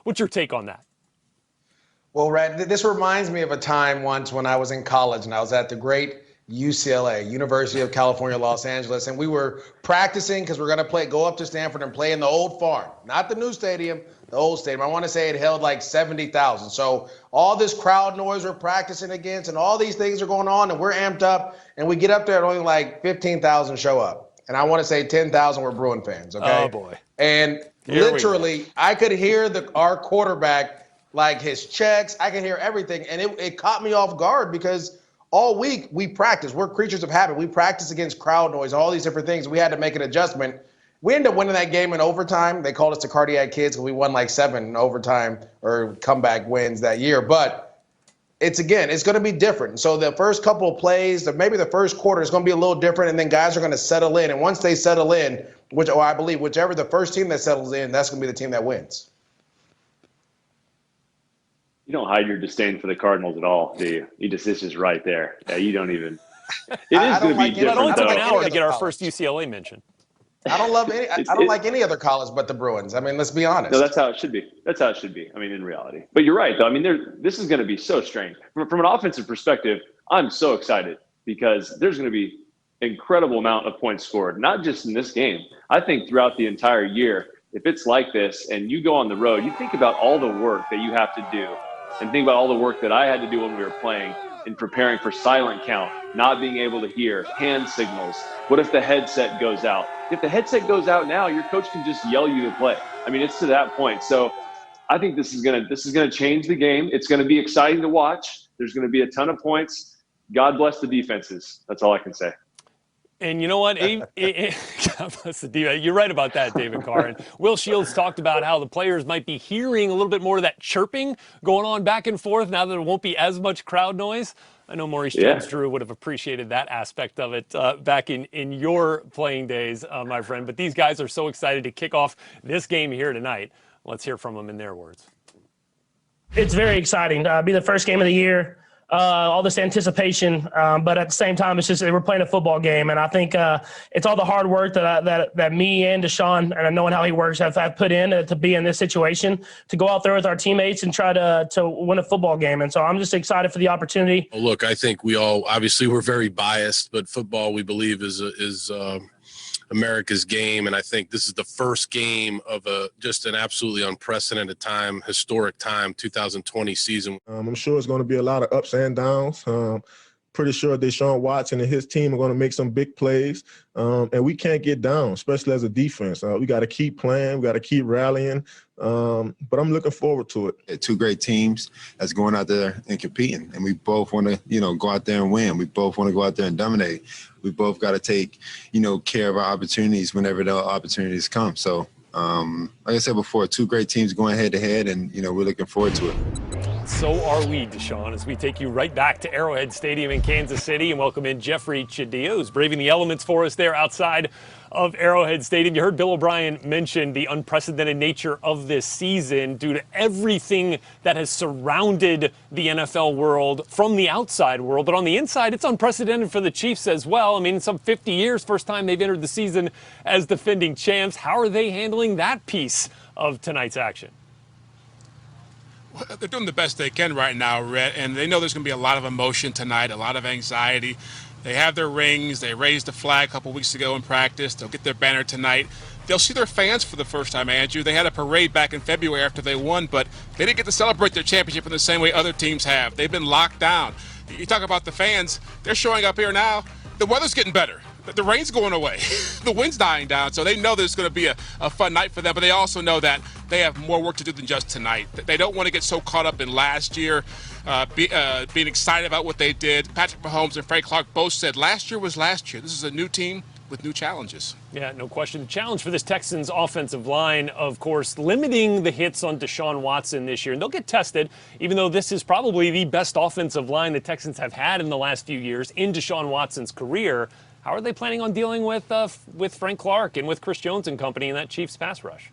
[SPEAKER 1] What's your take on that?
[SPEAKER 2] Well, Red, this reminds me of a time once when I was in college and I was at the great UCLA, University of California, Los Angeles, and we were practicing because we're going to go up to Stanford and play in the old farm, not the new stadium, the old stadium. I want to say it held like 70,000. So all this crowd noise we're practicing against and all these things are going on and we're amped up and we get up there and only like 15,000 show up. And I want to say 10,000 were Bruin fans, okay?
[SPEAKER 1] Oh, boy.
[SPEAKER 2] And literally, I could hear our quarterback, like his checks. I could hear everything. And it caught me off guard because all week we practice. We're creatures of habit. We practice against crowd noise, all these different things. We had to make an adjustment. We ended up winning that game in overtime. They called us the Cardiac Kids because we won like 7 overtime or comeback wins that year. But it's going to be different. So the first couple of plays, or maybe the first quarter is going to be a little different, and then guys are going to settle in. And once they settle in, I believe whichever the first team that settles in, that's going to be the team that wins.
[SPEAKER 3] You don't hide your disdain for the Cardinals at all, do you? It's just right there. Yeah, you don't even. It is going to be different.
[SPEAKER 1] It only took an hour to get our first UCLA mention.
[SPEAKER 2] I don't like any other college but the Bruins. I mean, let's be honest.
[SPEAKER 3] No, that's how it should be. That's how it should be. I mean, in reality. But you're right, though. I mean, this is going to be so strange. From an offensive perspective, I'm so excited because there's going to be an incredible amount of points scored, not just in this game. I think throughout the entire year, if it's like this and you go on the road, you think about all the work that you have to do and think about all the work that I had to do when we were playing. in preparing for silent count, not being able to hear, hand signals. What if the headset goes out? If the headset goes out now, your coach can just yell you to play. I mean, it's to that point. So I think this is gonna change the game. It's gonna be exciting to watch. There's gonna be a ton of points. God bless the defenses. That's all I can say.
[SPEAKER 1] And you know what? God bless the defense. You're right about that, David Carr. And Will Shields talked about how the players might be hearing a little bit more of that chirping going on back and forth now that there won't be as much crowd noise. I know Maurice Jones-Drew would have appreciated that aspect of it back in your playing days, my friend. But these guys are so excited to kick off this game here tonight. Let's hear from them in their words.
[SPEAKER 4] It's very exciting. Be the first game of the year. All this anticipation, but at the same time, it's just we're playing a football game, and I think it's all the hard work that me and Deshaun, and knowing how he works, have put in to be in this situation, to go out there with our teammates and try to win a football game. And so I'm just excited for the opportunity.
[SPEAKER 5] Look, I think we all obviously we're very biased, but football we believe is America's game, and I think this is the first game of just an absolutely unprecedented time, historic time, 2020 season.
[SPEAKER 6] I'm sure it's going to be a lot of ups and downs. Pretty sure Deshaun Watson and his team are going to make some big plays, and we can't get down, especially as a defense. We got to keep playing, we got to keep rallying, but I'm looking forward to it.
[SPEAKER 7] Two great teams that's going out there and competing, and we both want to, go out there and win. We both want to go out there and dominate. We both got to take, care of our opportunities whenever the opportunities come. So, like I said before, two great teams going head to head, and, we're looking forward to it.
[SPEAKER 1] So are we, Deshaun, as we take you right back to Arrowhead Stadium in Kansas City and welcome in Jeffrey Chidillo, who's braving the elements for us there outside of Arrowhead Stadium. You heard Bill O'Brien mention the unprecedented nature of this season due to everything that has surrounded the NFL world from the outside world. But on the inside, it's unprecedented for the Chiefs as well. I mean, in some 50 years, first time they've entered the season as defending champs. How are they handling that piece of tonight's action?
[SPEAKER 8] They're doing the best they can right now, Rhett, and they know there's going to be a lot of emotion tonight, a lot of anxiety. They have their rings. They raised the flag a couple weeks ago in practice. They'll get their banner tonight. They'll see their fans for the first time, Andrew. They had a parade back in February after they won, but they didn't get to celebrate their championship in the same way other teams have. They've been locked down. You talk about the fans. They're showing up here now. The weather's getting better. The rain's going away. The wind's dying down, so they know there's going to be a fun night for them, but they also know that they have more work to do than just tonight. They don't want to get so caught up in last year, being excited about what they did. Patrick Mahomes and Frank Clark both said last year was last year. This is a new team with new challenges.
[SPEAKER 1] Yeah, no question. The challenge for this Texans offensive line, of course, limiting the hits on Deshaun Watson this year. And they'll get tested, even though this is probably the best offensive line the Texans have had in the last few years in Deshaun Watson's career. How are they planning on dealing with Frank Clark and with Chris Jones and company in that Chiefs pass rush?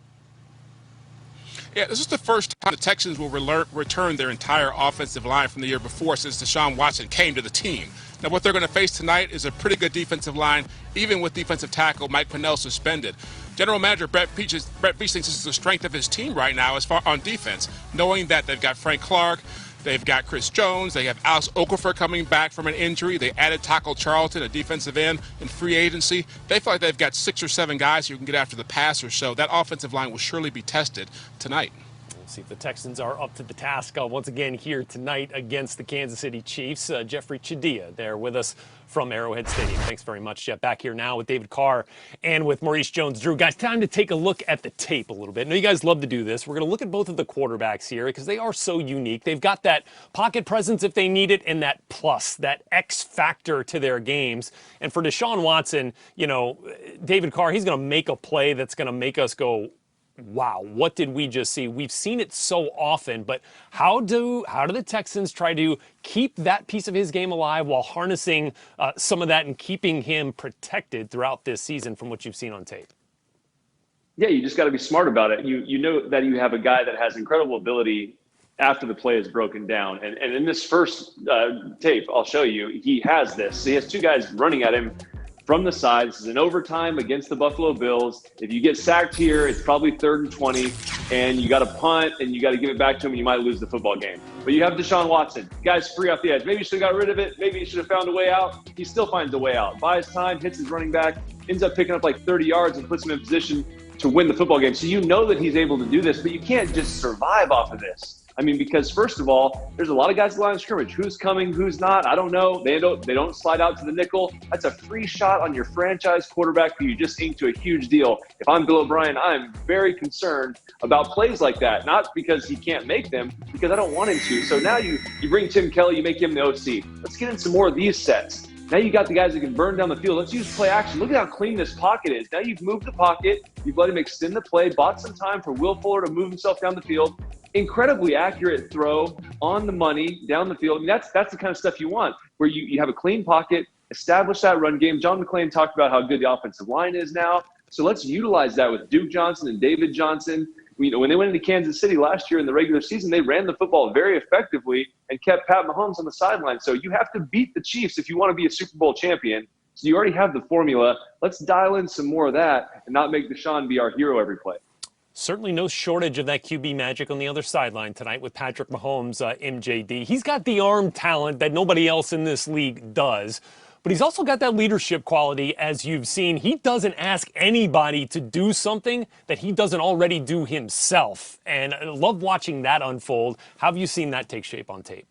[SPEAKER 8] Yeah, this is the first time the Texans will return their entire offensive line from the year before since Deshaun Watson came to the team. Now, what they're going to face tonight is a pretty good defensive line, even with defensive tackle Mike Pennell suspended. General Manager Brett Veach thinks this is the strength of his team right now as far on defense, knowing that they've got Frank Clark, they've got Chris Jones, they have Alex Okafor coming back from an injury. They added Taco Charlton, a defensive end, in free agency. They feel like they've got 6 or 7 guys who can get after the passer, so that offensive line will surely be tested tonight.
[SPEAKER 1] We'll see if the Texans are up to the task once again here tonight against the Kansas City Chiefs. Jeffrey Chidillo there with us from Arrowhead Stadium. Thanks very much, Jeff. Back here now with David Carr and with Maurice Jones-Drew. Guys, time to take a look at the tape a little bit. I know you guys love to do this. We're going to look at both of the quarterbacks here because they are so unique. They've got that pocket presence if they need it and that plus, that X factor to their games. And for Deshaun Watson, David Carr, he's going to make a play that's going to make us go, wow, what did we just see? We've seen it so often, but how do the Texans try to keep that piece of his game alive while harnessing some of that and keeping him protected throughout this season from what you've seen on tape?
[SPEAKER 3] Yeah, you just got to be smart about it. You know that you have a guy that has incredible ability after the play is broken down. And in this first tape, I'll show you, he has this. He has 2 guys running at him from the side. This is an overtime against the Buffalo Bills. If you get sacked here, it's probably 3rd and 20, and you got to punt, and you got to give it back to him, and you might lose the football game. But you have Deshaun Watson. Guy's free off the edge. Maybe you should have got rid of it. Maybe you should have found a way out. He still finds a way out. Buys time, hits his running back, ends up picking up like 30 yards and puts him in position to win the football game. So you know that he's able to do this, but you can't just survive off of this. I mean, because first of all, there's a lot of guys at the line of scrimmage. Who's coming, who's not, I don't know. They don't slide out to the nickel. That's a free shot on your franchise quarterback who you just inked to a huge deal. If I'm Bill O'Brien, I'm very concerned about plays like that. Not because he can't make them, because I don't want him to. So now you bring Tim Kelly, you make him the OC. Let's get in some more of these sets. Now you got the guys that can burn down the field. Let's use play action. Look at how clean this pocket is. Now you've moved the pocket. You've let him extend the play, bought some time for Will Fuller to move himself down the field. Incredibly accurate throw on the money down the field. I mean, that's the kind of stuff you want, where you have a clean pocket, establish that run game. John McClain talked about how good the offensive line is now. So let's utilize that with Duke Johnson and David Johnson. When they went into Kansas City last year in the regular season, they ran the football very effectively and kept Pat Mahomes on the sideline. So you have to beat the Chiefs if you want to be a Super Bowl champion. So you already have the formula. Let's dial in some more of that and not make Deshaun be our hero every play.
[SPEAKER 1] Certainly no shortage of that QB magic on the other sideline tonight with Patrick Mahomes, MJD. He's got the arm talent that nobody else in this league does. But he's also got that leadership quality, as you've seen. He doesn't ask anybody to do something that he doesn't already do himself. And I love watching that unfold. How have you seen that take shape on tape?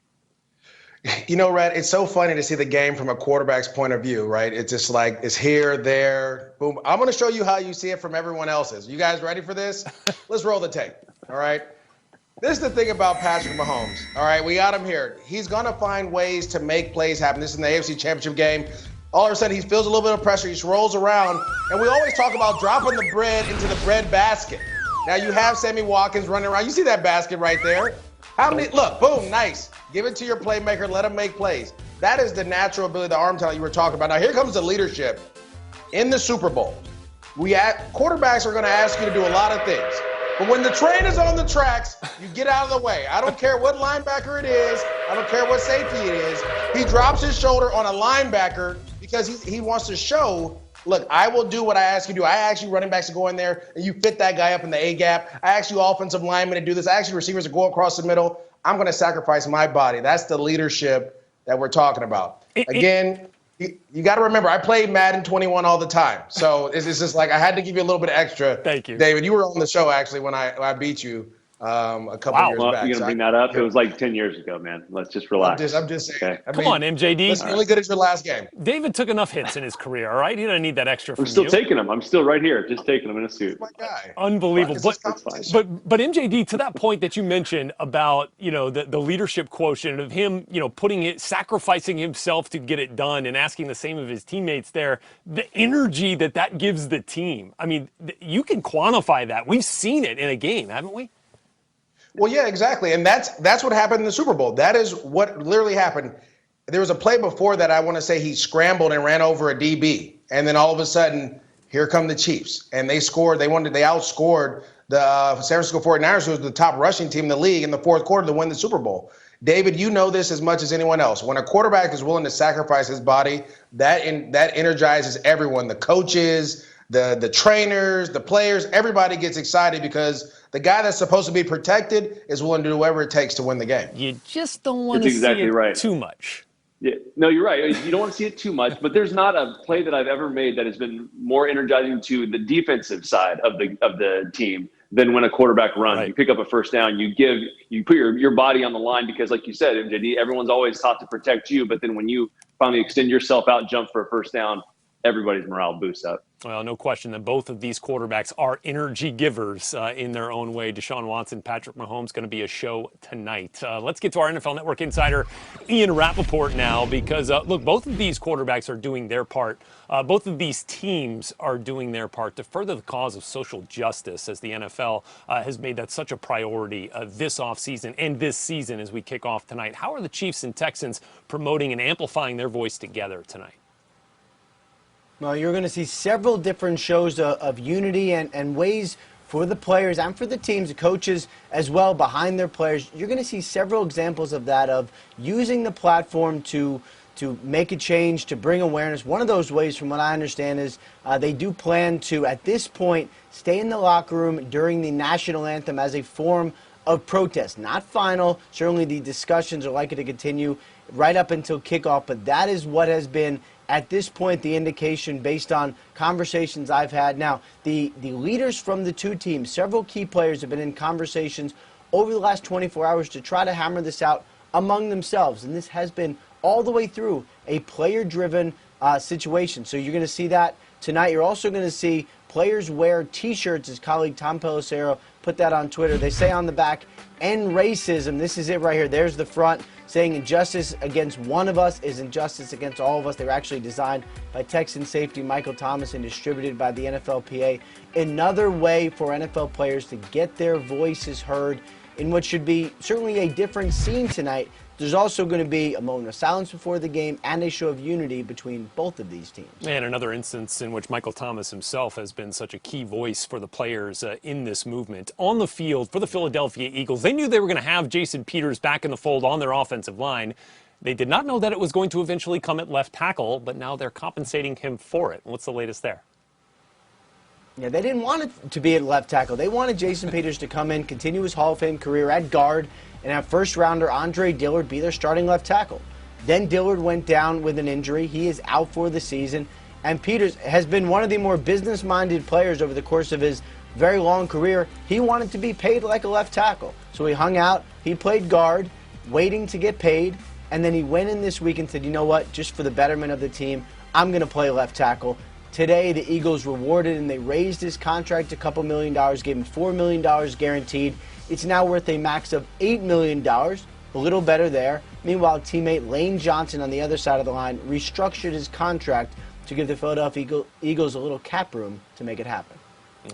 [SPEAKER 2] You know, Rhett, it's so funny to see the game from a quarterback's point of view, right? It's just like it's here, there, boom. I'm going to show you how you see it from everyone else's. You guys ready for this? Let's roll the tape, all right? This is the thing about Patrick Mahomes, all right? We got him here. He's going to find ways to make plays happen. This is in the AFC Championship game. All of a sudden, he feels a little bit of pressure. He just rolls around. And we always talk about dropping the bread into the bread basket. Now, you have Sammy Watkins running around. You see that basket right there? How many? Look, boom, nice. Give it to your playmaker. Let him make plays. That is the natural ability, the arm talent you were talking about. Now, here comes the leadership in the Super Bowl. Quarterbacks are going to ask you to do a lot of things. But when the train is on the tracks, you get out of the way. I don't care what linebacker it is. I don't care what safety it is. He drops his shoulder on a linebacker because he wants to show, look, I will do what I ask you to do. I ask you running backs to go in there and you fit that guy up in the A-gap. I ask you offensive linemen to do this. I ask you receivers to go across the middle. I'm going to sacrifice my body. That's the leadership that we're talking about. Again, you got to remember, I played Madden 21 all the time. So it's just like I had to give you a little bit extra.
[SPEAKER 1] Thank you.
[SPEAKER 2] David, you were on the show, actually, when I beat you a couple years back.
[SPEAKER 3] You're going to bring that up? It was like 10 years ago, man. Let's just relax.
[SPEAKER 2] I'm just saying.
[SPEAKER 3] Okay.
[SPEAKER 1] Come on, MJD.
[SPEAKER 2] It's really good as your last game.
[SPEAKER 1] David took enough hits in his career, all right? He doesn't need that extra from you.
[SPEAKER 3] I'm still taking them. I'm still right here, just taking them in a suit.
[SPEAKER 2] My guy.
[SPEAKER 1] Unbelievable. But MJD, to that point that you mentioned about, the leadership quotient of him, sacrificing himself to get it done and asking the same of his teammates there, the energy that gives the team. I mean, you can quantify that. We've seen it in a game, haven't we?
[SPEAKER 2] Well, yeah, exactly. And that's what happened in the Super Bowl. That is what literally happened. There was a play before that I want to say he scrambled and ran over a DB. And then all of a sudden, here come the Chiefs. And they scored. They outscored the San Francisco 49ers, who was the top rushing team in the league, in the fourth quarter to win the Super Bowl. David, you know this as much as anyone else. When a quarterback is willing to sacrifice his body, that energizes everyone. The coaches, the trainers, the players, everybody gets excited because the guy that's supposed to be protected is willing to do whatever it takes to win the game.
[SPEAKER 1] You just don't want to see it too much.
[SPEAKER 3] Yeah, no, you're right. You don't want to see it too much, but there's not a play that I've ever made that has been more energizing to the defensive side of the team than when a quarterback runs. Right. You pick up a first down, you put your body on the line because, like you said, MJD, everyone's always taught to protect you, but then when you finally extend yourself out, jump for a first down, everybody's morale boosts up.
[SPEAKER 1] Well, no question that both of these quarterbacks are energy givers in their own way. Deshaun Watson, Patrick Mahomes, going to be a show tonight. Let's get to our NFL Network insider, Ian Rappaport, now, because, look, both of these quarterbacks are doing their part. Both of these teams are doing their part to further the cause of social justice, as the NFL has made that such a priority this offseason and this season as we kick off tonight. How are the Chiefs and Texans promoting and amplifying their voice together tonight?
[SPEAKER 9] Well, you're going to see several different shows of unity and ways for the players and for the teams, the coaches as well, behind their players. You're going to see several examples of that, of using the platform to make a change, to bring awareness. One of those ways, from what I understand, is they do plan to, at this point, stay in the locker room during the national anthem as a form of protest. Not final. Certainly the discussions are likely to continue right up until kickoff, but that is what has been, at this point, the indication based on conversations I've had. Now, the leaders from the two teams, several key players have been in conversations over the last 24 hours to try to hammer this out among themselves, and this has been all the way through a player-driven situation. So you're going to see that tonight. You're also going to see players wear T-shirts. His colleague Tom Pelissero put that on Twitter. They say on the back, "End racism." This is it right here. There's the front saying injustice against one of us is injustice against all of us. They were actually designed by Texans safety Michael Thomas and distributed by the NFLPA. Another way for NFL players to get their voices heard in what should be certainly a different scene tonight. There's also going to be a moment of silence before the game and a show of unity between both of these teams.
[SPEAKER 1] And another instance in which Michael Thomas himself has been such a key voice for the players in this movement. On the field for the Philadelphia Eagles, they knew they were going to have Jason Peters back in the fold on their offensive line. They did not know that it was going to eventually come at left tackle, but now they're compensating him for it. What's the latest there?
[SPEAKER 9] Yeah, they didn't want it to be at left tackle. They wanted Jason Peters to come in, continue his Hall of Fame career at guard, and have first-rounder Andre Dillard be their starting left tackle. Then Dillard went down with an injury. He is out for the season. And Peters has been one of the more business-minded players over the course of his very long career. He wanted to be paid like a left tackle. So he hung out. He played guard, waiting to get paid. And then he went in this week and said, you know what, just for the betterment of the team, I'm going to play left tackle. Today, the Eagles rewarded and they raised his contract a couple $1 million, gave him $4 million guaranteed. It's now worth a max of $8 million, a little better there. Meanwhile, teammate Lane Johnson on the other side of the line restructured his contract to give the Philadelphia Eagles a little cap room to make it happen.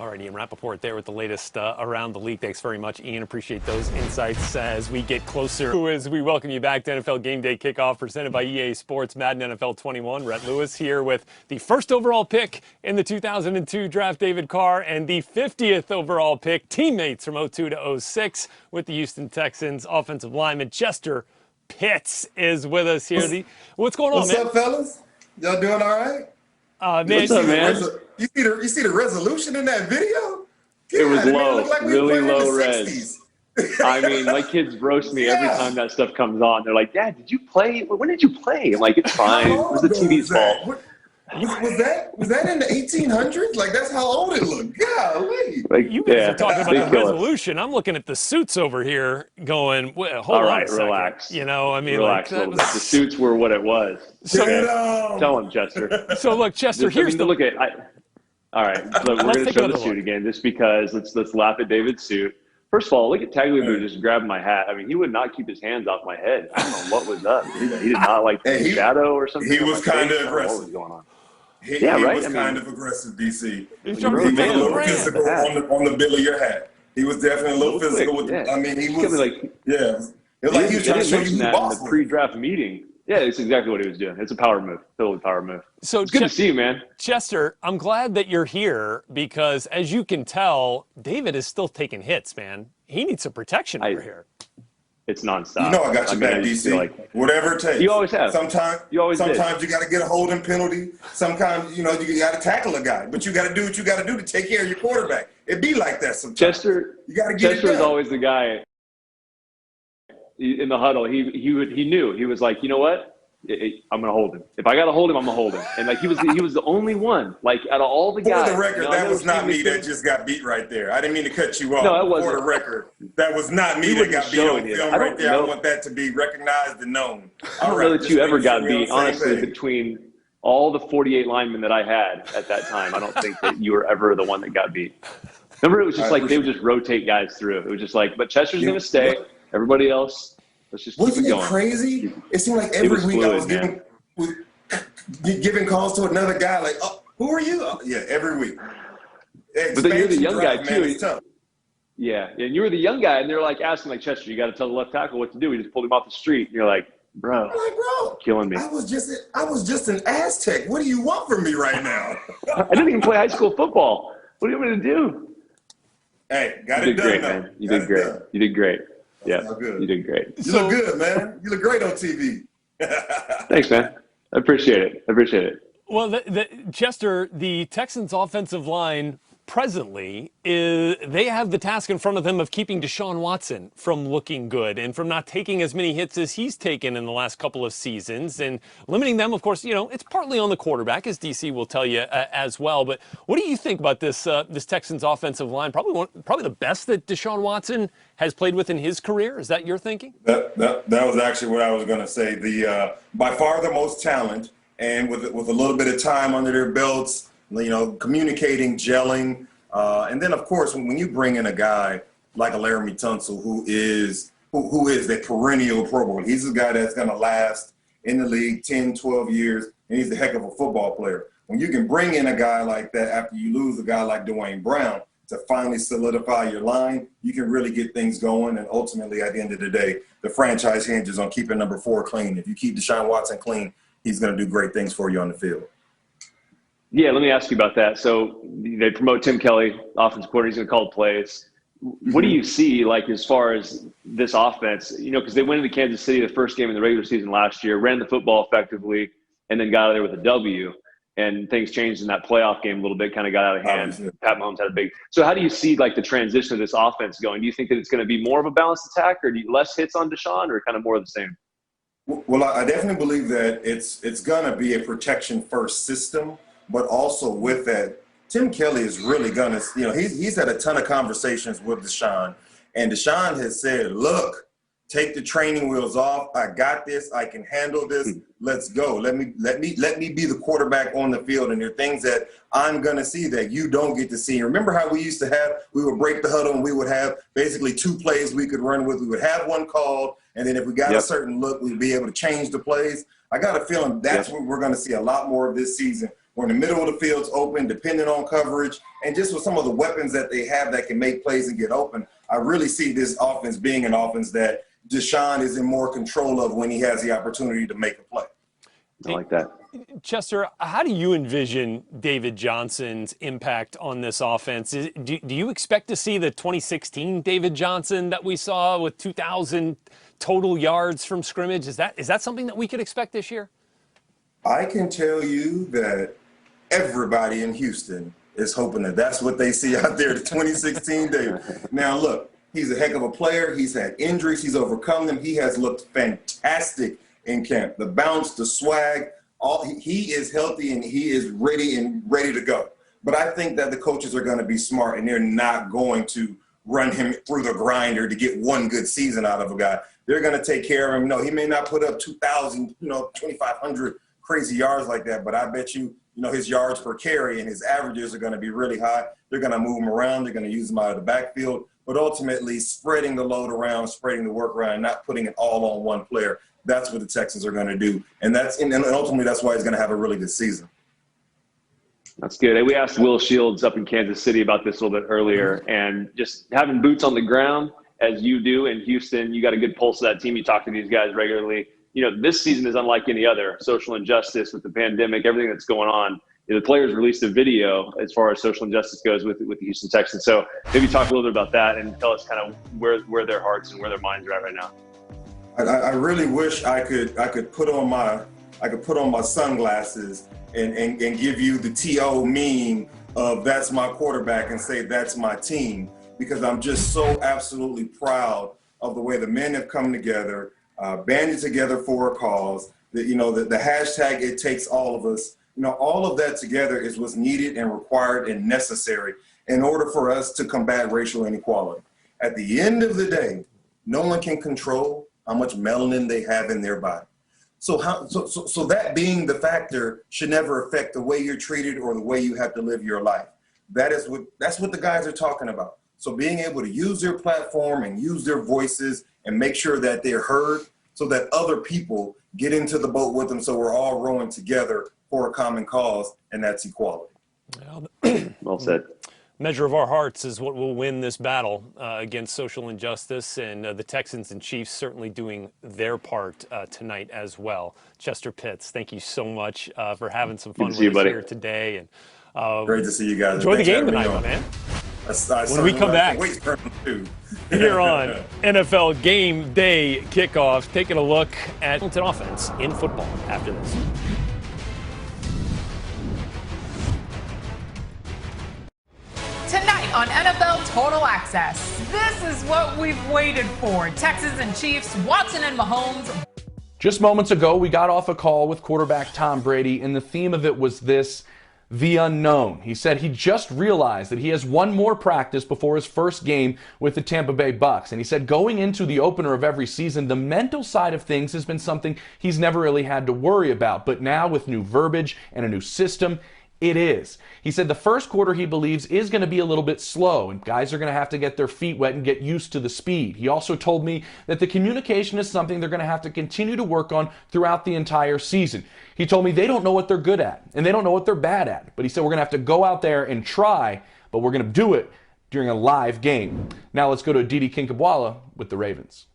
[SPEAKER 1] All right, Ian Rappaport there with the latest around the league. Thanks very much, Ian. Appreciate those insights as we get closer. As we welcome you back to NFL Game Day Kickoff presented by EA Sports Madden NFL 21. Rhett Lewis here with the first overall pick in the 2002 draft, David Carr, and the 50th overall pick, teammates from 02 to 06 with the Houston Texans offensive lineman Chester Pitts is with us here. What's going on, man?
[SPEAKER 15] What's up, fellas? Y'all doing all right?
[SPEAKER 1] Man,
[SPEAKER 3] what's up, man?
[SPEAKER 15] You see the resolution in that video?
[SPEAKER 3] It was low,
[SPEAKER 15] like
[SPEAKER 3] really low res. I mean, my kids roast me every time that stuff comes on. They're like, "Dad, did you play? When did you play?" I'm like, "It's fine. It was the TV's fault."
[SPEAKER 15] Was that in the 1800s? Like, that's how old it looked. Golly.
[SPEAKER 1] Like, you guys are talking about the resolution. I'm looking at the suits over here going, hold
[SPEAKER 3] all
[SPEAKER 1] on
[SPEAKER 3] right,
[SPEAKER 1] a second.
[SPEAKER 3] relax.
[SPEAKER 1] You know, I mean,
[SPEAKER 3] relax a little bit. The suits were what it was.
[SPEAKER 1] So,
[SPEAKER 3] tell him, Chester.
[SPEAKER 1] So, look, Chester, here's the...
[SPEAKER 3] Look at... all right, look, we're going to show the suit again just because let's laugh at David's suit. First of all, look at Tagliabue just grabbing my hat. I mean, he would not keep his hands off my head. I don't know what was up. He did not like the shadow or something.
[SPEAKER 15] He was kind of aggressive.
[SPEAKER 3] What was going on?
[SPEAKER 15] He
[SPEAKER 3] right?
[SPEAKER 15] was kind of aggressive, DC.
[SPEAKER 1] He was
[SPEAKER 15] a little physical on the bill of your hat. He was definitely a little physical with the, I mean, he was like, yeah. It was like he was trying to show you
[SPEAKER 3] that in the pre-draft meeting. Yeah, it's exactly what he was doing. It's a power move, totally power move. So it's good to see you, man.
[SPEAKER 1] Chester, I'm glad that you're here because, as you can tell, David is still taking hits, man. He needs some protection over here.
[SPEAKER 3] It's nonstop.
[SPEAKER 15] You know I got you back, DC.
[SPEAKER 3] Like,
[SPEAKER 15] whatever it takes.
[SPEAKER 3] You always have.
[SPEAKER 15] Sometimes you got to get a holding penalty. Sometimes, you got to tackle a guy. But you got to do what you got to do to take care of your quarterback. It be like that sometimes.
[SPEAKER 3] Chester,
[SPEAKER 15] you got to get
[SPEAKER 3] Chester
[SPEAKER 15] it done.
[SPEAKER 3] is always the guy in the huddle. He knew. He was like, you know what? I'm gonna hold him. If I gotta hold him, I'm gonna hold him. And like he was the only one. Like out of all the guys.
[SPEAKER 15] For the record, that was not me that just got beat right there. I didn't mean to cut you off.
[SPEAKER 3] No, it wasn't.
[SPEAKER 15] For the record, that was not me that got beat on film right there. I want that to be recognized and known.
[SPEAKER 3] I don't know that you ever got beat, honestly, between all the 48 linemen that I had at that time. I don't think that you were ever the one that got beat. Remember, it was just like they would just rotate guys through. It was just like, but Chester's gonna stay. Everybody else. Let's just
[SPEAKER 15] Wasn't
[SPEAKER 3] keep it
[SPEAKER 15] it
[SPEAKER 3] going.
[SPEAKER 15] crazy? It seemed like every week I was giving calls to another guy like, oh, who are you? Oh, yeah, every week.
[SPEAKER 3] But then you're the young guy,
[SPEAKER 15] man,
[SPEAKER 3] too. Yeah, and you were the young guy, and they're like asking, like, Chester, you got to tell the left tackle what to do. We just pulled him off the street. And you're like, bro, killing me.
[SPEAKER 15] I was just an Aztec. What do you want from me right now?
[SPEAKER 3] I didn't even play high school football. What do you want me to do?
[SPEAKER 15] Hey, got it done,
[SPEAKER 3] great, man. You did great. You did great. Yeah, you did great.
[SPEAKER 15] You look good, man. You look great on TV.
[SPEAKER 3] Thanks, man. I appreciate it.
[SPEAKER 1] Well, Chester, the Texans offensive line presently is they have the task in front of them of keeping Deshaun Watson from looking good and from not taking as many hits as he's taken in the last couple of seasons, and limiting them. Of course, it's partly on the quarterback, as DC will tell you as well. But what do you think about this Texans offensive line? Probably the best that Deshaun Watson has played with in his career. Is that your thinking?
[SPEAKER 15] That was actually what I was going to say. The by far the most talent, and with a little bit of time under their belts, communicating, gelling, and then of course when you bring in a guy like a Laramie Tunsil, who is the perennial Pro Bowl. He's a guy that's going to last in the league 10, 12 years, and he's a heck of a football player. When you can bring in a guy like that after you lose a guy like Dwayne Brown to finally solidify your line, you can really get things going. And ultimately, at the end of the day, the franchise hinges on keeping number 4 clean. If you keep Deshaun Watson clean, he's going to do great things for you on the field.
[SPEAKER 3] Yeah, let me ask you about that. So they promote Tim Kelly, offensive coordinator. He's going to call plays. What do you see, like, as far as this offense? Because they went into Kansas City the first game in the regular season last year, ran the football effectively, and then got out of there with a W. And things changed in that playoff game a little bit, kind of got out of hand. Pat Mahomes had a big – so how do you see, like, the transition of this offense going? Do you think that it's going to be more of a balanced attack, or less hits on Deshaun, or kind of more of the same?
[SPEAKER 15] Well, I definitely believe that it's going to be a protection-first system. But also with that, Tim Kelly is really going to, he's had a ton of conversations with Deshaun. And Deshaun has said, look, take the training wheels off. I got this. I can handle this. Let's go. Let me be the quarterback on the field. And there are things that I'm going to see that you don't get to see. Remember how we used to have, we would break the huddle and we would have basically 2 plays we could run with. We would have one called. And then if we got a certain look, we'd be able to change the plays. I got a feeling that's what we're going to see a lot more of this season. We're in the middle of the field's open, depending on coverage, and just with some of the weapons that they have that can make plays and get open, I really see this offense being an offense that Deshaun is in more control of when he has the opportunity to make a play.
[SPEAKER 3] I like that.
[SPEAKER 1] Chester, how do you envision David Johnson's impact on this offense? Do you expect to see the 2016 David Johnson that we saw with 2,000 total yards from scrimmage? Is that something that we could expect this year?
[SPEAKER 15] I can tell you that everybody in Houston is hoping that that's what they see out there, the 2016 David. Now, look, he's a heck of a player. He's had injuries. He's overcome them. He has looked fantastic in camp. The bounce, the swag, he is healthy and he is ready to go. But I think that the coaches are going to be smart, and they're not going to run him through the grinder to get one good season out of a guy. They're going to take care of him. No, he may not put up 2,000, 2,500 crazy yards like that, but I bet you, his yards per carry and his averages are going to be really high. They're going to move him around. They're going to use him out of the backfield, but ultimately spreading the load around, spreading the work around, not putting it all on one player. That's what the Texans are going to do, and ultimately that's why he's going to have a really good season.
[SPEAKER 3] That's good. We asked Will Shields up in Kansas City about this a little bit earlier, and just having boots on the ground as you do in Houston, you got a good pulse of that team. You talk to these guys regularly. This season is unlike any other. Social injustice with the pandemic, everything that's going on. The players released a video as far as social injustice goes with the Houston Texans. So maybe talk a little bit about that and tell us kind of where their hearts and where their minds are at right now.
[SPEAKER 15] I really wish I could put on my sunglasses and give you the TO meme of that's my quarterback and say that's my team, because I'm just so absolutely proud of the way the men have come together. Banded together for a cause, the hashtag it takes all of us, all of that together is what's needed and required and necessary in order for us to combat racial inequality. At the end of the day, no one can control how much melanin they have in their body. So that being the factor should never affect the way you're treated or the way you have to live your life. That's what the guys are talking about. So being able to use their platform and use their voices and make sure that they're heard so that other people get into the boat with them, so we're all rowing together for a common cause, and that's equality.
[SPEAKER 3] Well said.
[SPEAKER 1] Measure of our hearts is what will win this battle against social injustice, and the Texans and Chiefs certainly doing their part tonight as well. Chester Pitts, thank you so much for having some fun with us here today. And
[SPEAKER 15] great to see you guys.
[SPEAKER 1] Enjoy the game tonight, my man. When we come back here on NFL Game Day Kickoff, taking a look at offense in football after this.
[SPEAKER 16] Total Access. This is what we've waited for. Texans and Chiefs, Watson and Mahomes.
[SPEAKER 17] Just moments ago, we got off a call with quarterback Tom Brady, and the theme of it was this: the unknown. He said he just realized that he has one more practice before his first game with the Tampa Bay Bucs. And he said going into the opener of every season, the mental side of things has been something he's never really had to worry about. But now with new verbiage and a new system, it is. He said the first quarter, he believes, is going to be a little bit slow, and guys are going to have to get their feet wet and get used to the speed. He also told me that the communication is something they're going to have to continue to work on throughout the entire season. He told me they don't know what they're good at, and they don't know what they're bad at. But he said we're going to have to go out there and try, but we're going to do it during a live game. Now let's go to Didi Kinkabwala with the Ravens.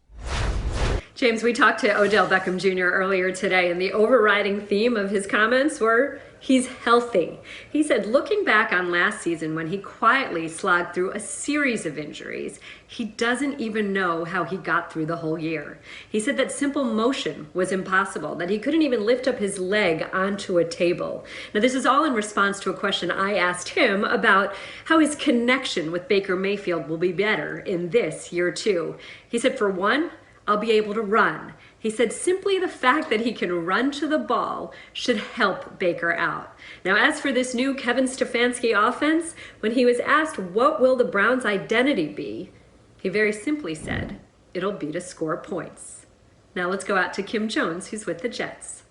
[SPEAKER 18] James, we talked to Odell Beckham Jr. earlier today, and the overriding theme of his comments were he's healthy. He said looking back on last season when he quietly slogged through a series of injuries, he doesn't even know how he got through the whole year. He said that simple motion was impossible, that he couldn't even lift up his leg onto a table. Now, this is all in response to a question I asked him about how his connection with Baker Mayfield will be better in this year too. He said, for one, I'll be able to run. He said simply the fact that he can run to the ball should help Baker out. Now, as for this new Kevin Stefanski offense, when he was asked what will the Browns' identity be, he very simply said, it'll be to score points. Now let's go out to Kim Jones, who's with the Jets.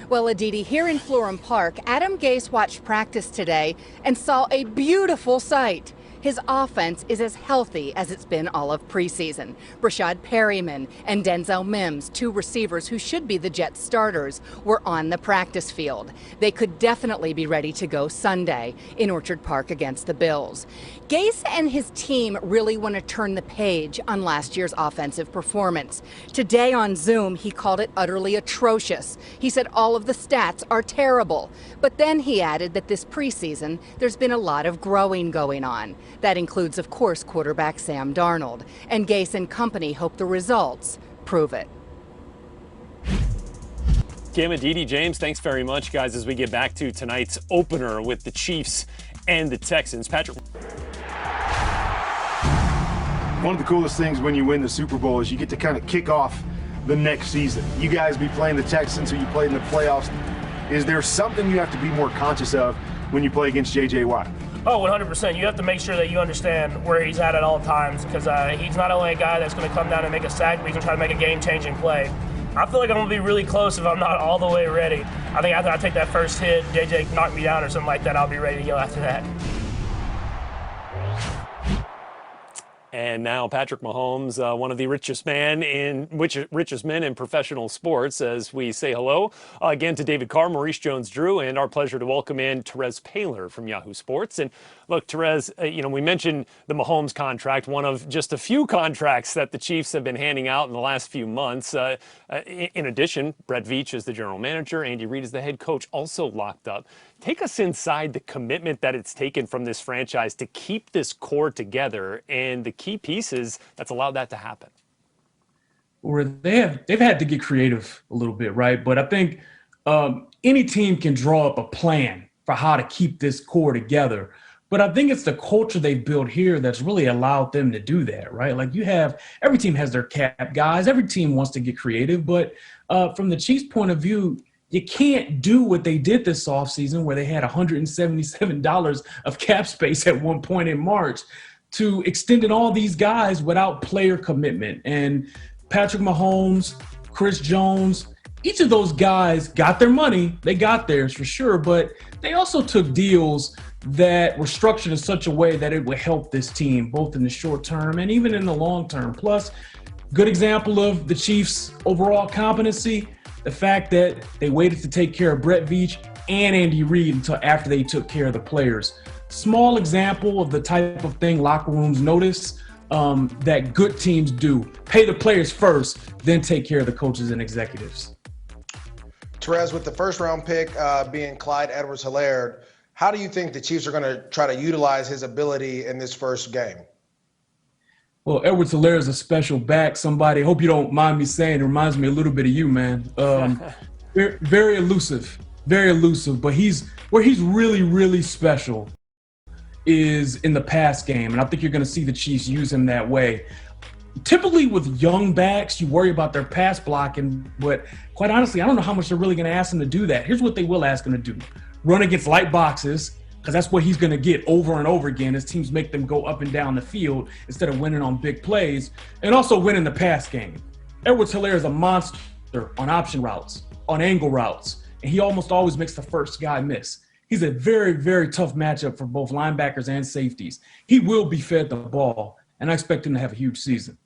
[SPEAKER 19] Well, Aditi, here in Florham Park, Adam Gase watched practice today and saw a beautiful sight. His offense is as healthy as it's been all of preseason. Brashad Perryman and Denzel Mims, two receivers who should be the Jets starters, were on the practice field. They could definitely be ready to go Sunday in Orchard Park against the Bills. Gase and his team really want to turn the page on last year's offensive performance. Today on Zoom, he called it utterly atrocious. He said all of the stats are terrible. But then he added that this preseason, there's been a lot of growing going on. That includes, of course, quarterback Sam Darnold. And Gase and company hope the results prove it.
[SPEAKER 1] Kim and Didi, James, thanks very much, guys, as we get back to tonight's opener with the Chiefs and the Texans. Patrick.
[SPEAKER 20] One of the coolest things when you win the Super Bowl is you get to kind of kick off the next season. You guys be playing the Texans who you played in the playoffs. Is there something you have to be more conscious of when you play against J.J. Watt?
[SPEAKER 4] Oh, 100%. You have to make sure that you understand where he's at all times, because he's not only a guy that's going to come down and make a sack, but he's going to try to make a game-changing play. I feel like I'm going to be really close if I'm not all the way ready. I think after I take that first hit, JJ knock me down or something like that, I'll be ready to go after that.
[SPEAKER 1] And now Patrick Mahomes, one of the richest men in professional sports, as we say hello again to David Carr, Maurice Jones-Drew, and our pleasure to welcome in Terez Paylor from Yahoo Sports. And look, Terez, we mentioned the Mahomes contract, one of just a few contracts that the Chiefs have been handing out in the last few months. In addition, Brett Veach is the general manager, Andy Reid is the head coach, also locked up. Take us inside the commitment that it's taken from this franchise to keep this core together and the key pieces that's allowed that to happen.
[SPEAKER 21] Or they've had to get creative a little bit, right? But I think any team can draw up a plan for how to keep this core together. But I think it's the culture they've built here that's really allowed them to do that, right? Like every team has their cap guys. Every team wants to get creative. But from the Chiefs' point of view, you can't do what they did this offseason where they had $177 of cap space at one point in March to extending all these guys without player commitment. And Patrick Mahomes, Chris Jones, each of those guys got their money. They got theirs for sure, but they also took deals that were structured in such a way that it would help this team, both in the short term and even in the long term. Plus, good example of the Chiefs' overall competency, the fact that they waited to take care of Brett Veach and Andy Reid until after they took care of the players. Small example of the type of thing locker rooms notice that good teams do. Pay the players first, then take care of the coaches and executives.
[SPEAKER 2] Terez, with the first round pick being Clyde Edwards-Helaire, how do you think the Chiefs are going to try to utilize his ability in this first game?
[SPEAKER 21] Well, Edwards-Helaire is a special back. Somebody, hope you don't mind me saying, it reminds me a little bit of you, man. Very elusive, but he's really, really special is in the pass game, and I think you're going to see the Chiefs use him that way. Typically with young backs, you worry about their pass blocking, but quite honestly, I don't know how much they're really going to ask him to do that. Here's what they will ask him to do. Run against light boxes, because that's what he's going to get over and over again as teams make them go up and down the field instead of winning on big plays, and also winning the pass game. Edwards-Helaire is a monster on option routes, on angle routes, and he almost always makes the first guy miss. He's a very, very tough matchup for both linebackers and safeties. He will be fed the ball, and I expect him to have a huge season.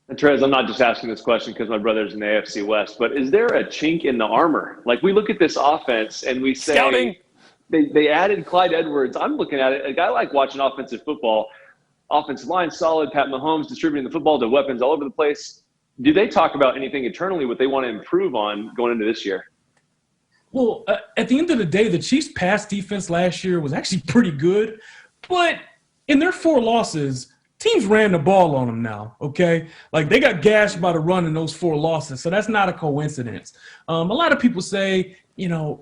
[SPEAKER 3] And Trez, I'm not just asking this question because my brother's in the AFC West, but is there a chink in the armor? Like, we look at this offense and we say
[SPEAKER 1] Scouting.
[SPEAKER 3] They added Clyde Edwards. I'm looking at it. A guy like watching offensive football, offensive line solid, Pat Mahomes distributing the football to weapons all over the place. Do they talk about anything internally what they want to improve on going into this year?
[SPEAKER 21] Well, at the end of the day, the Chiefs' pass defense last year was actually pretty good, but in their 4 losses, teams ran the ball on them now, okay? Like, they got gashed by the run in those 4 losses, so that's not a coincidence. A lot of people say,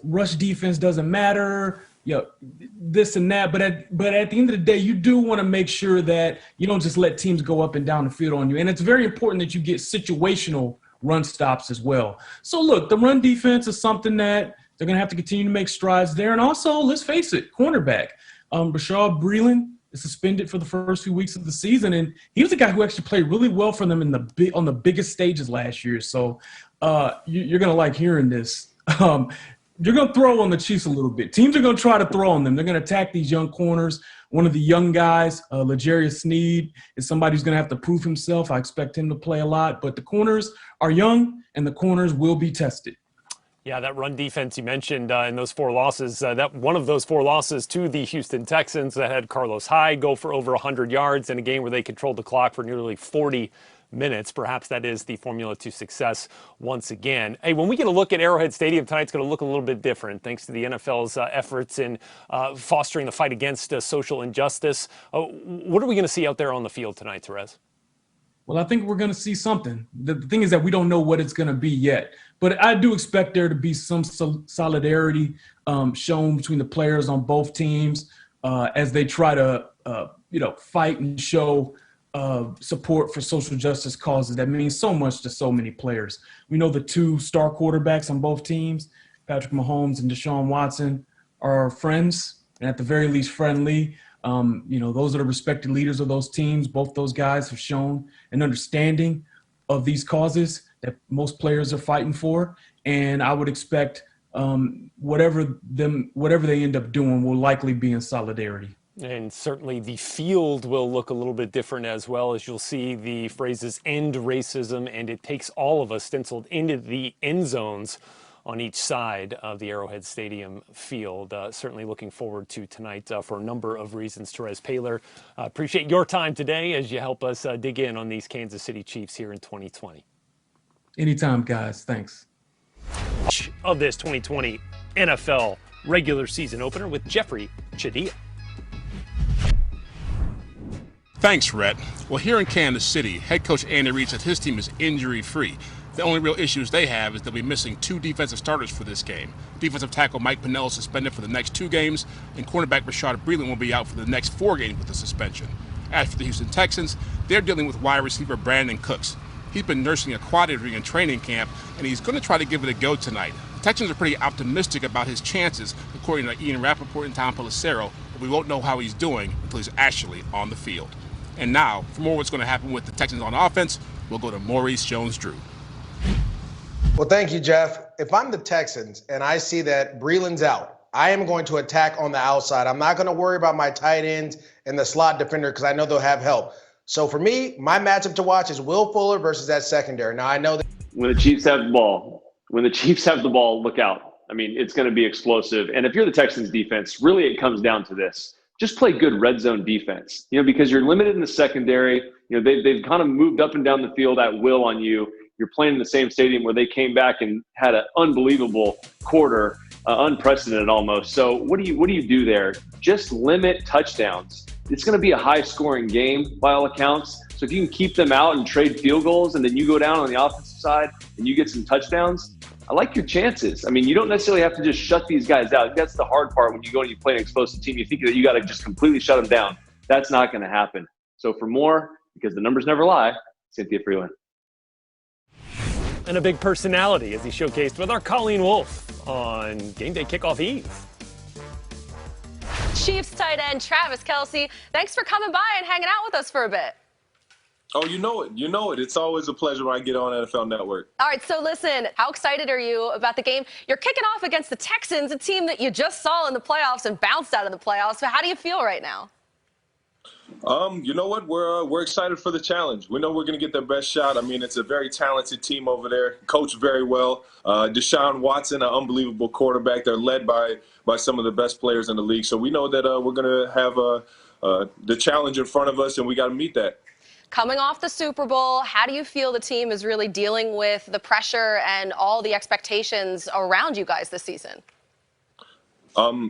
[SPEAKER 21] rush defense doesn't matter, this and that, but at the end of the day, you do want to make sure that you don't just let teams go up and down the field on you, and it's very important that you get situational run stops as well. So, look, the run defense is something that they're going to have to continue to make strides there, and also, let's face it, cornerback. Bashaud Breeland is suspended for the first few weeks of the season, and he was a guy who actually played really well for them on the biggest stages last year. So you're going to like hearing this. You're going to throw on the Chiefs a little bit. Teams are going to try to throw on them. They're going to attack these young corners. One of the young guys, L'Jarius Sneed, is somebody who's going to have to prove himself. I expect him to play a lot. But the corners are young, and the corners will be tested.
[SPEAKER 1] Yeah, that run defense you mentioned in those 4 losses, that one of those 4 losses to the Houston Texans that had Carlos Hyde go for over 100 yards in a game where they controlled the clock for nearly 40 minutes. Perhaps that is the formula to success once again. Hey, when we get a look at Arrowhead Stadium tonight, it's going to look a little bit different thanks to the NFL's efforts in fostering the fight against social injustice. What are we going to see out there on the field tonight, Terez?
[SPEAKER 21] Well, I think we're going to see something. The thing is that we don't know what it's going to be yet. But I do expect there to be some solidarity shown between the players on both teams as they try to, fight and show support for social justice causes that means so much to so many players. We know the 2 star quarterbacks on both teams, Patrick Mahomes and Deshaun Watson, are friends, and at the very least friendly. Those are the respected leaders of those teams. Both those guys have shown an understanding of these causes that most players are fighting for. And I would expect whatever they end up doing will likely be in solidarity.
[SPEAKER 1] And certainly the field will look a little bit different as well, as you'll see the phrases "end racism" and "it takes all of us" stenciled into the end zones on each side of the Arrowhead Stadium field. Certainly looking forward to tonight for a number of reasons. Terez Paylor, appreciate your time today as you help us dig in on these Kansas City Chiefs here in 2020.
[SPEAKER 21] Anytime, guys. Thanks.
[SPEAKER 1] Of this 2020 NFL regular season opener with Jeffrey Chadilla.
[SPEAKER 8] Thanks, Rhett. Well, here in Kansas City, head coach Andy Reid said his team is injury-free. The only real issues they have is they'll be missing 2 defensive starters for this game. Defensive tackle Mike Pennell is suspended for the next 2 games, and cornerback Bashaud Breeland will be out for the next 4 games with a suspension. As for the Houston Texans, they're dealing with wide receiver Brandon Cooks. He's been nursing a quad injury in training camp, and he's going to try to give it a go tonight. The Texans are pretty optimistic about his chances, according to Ian Rappaport and Tom Pelissero, but we won't know how he's doing until he's actually on the field. And now, for more of what's going to happen with the Texans on offense, we'll go to Maurice Jones-Drew.
[SPEAKER 2] Well, thank you, Jeff. If I'm the Texans and I see that Breeland's out, I am going to attack on the outside. I'm not going to worry about my tight ends and the slot defender because I know they'll have help. So for me, my matchup to watch is Will Fuller versus that secondary. Now, I know that
[SPEAKER 3] when the Chiefs have the ball, look out. I mean, it's going to be explosive. And if you're the Texans defense, really it comes down to this. Just play good red zone defense, because you're limited in the secondary. They've kind of moved up and down the field at will on you. You're playing in the same stadium where they came back and had an unbelievable quarter unprecedented almost. So what do you do there? Just limit touchdowns. It's going to be a high-scoring game by all accounts. So if you can keep them out and trade field goals, and then you go down on the offensive side and you get some touchdowns, I like your chances. I mean, you don't necessarily have to just shut these guys out. That's the hard part when you go and you play an explosive team. You think that you got to just completely shut them down. That's not going to happen. So for more, because the numbers never lie, Cynthia Freeland.
[SPEAKER 1] And a big personality, as he showcased with our Colleen Wolfe on GameDay Kickoff Eve.
[SPEAKER 10] Chiefs tight end Travis Kelce, thanks for coming by and hanging out with us for a bit.
[SPEAKER 22] Oh, you know it. You know it. It's always a pleasure when I get on NFL Network.
[SPEAKER 10] All right, so listen, how excited are you about the game? You're kicking off against the Texans, a team that you just saw in the playoffs and bounced out of the playoffs. So how do you feel right now?
[SPEAKER 22] You know what? We're excited for the challenge. We know we're going to get the best shot. I mean, it's a very talented team over there, coached very well. Deshaun Watson, an unbelievable quarterback. They're led by some of the best players in the league. So we know that we're going to have the challenge in front of us, and we got to meet that.
[SPEAKER 10] Coming off the Super Bowl, how do you feel the team is really dealing with the pressure and all the expectations around you guys this season?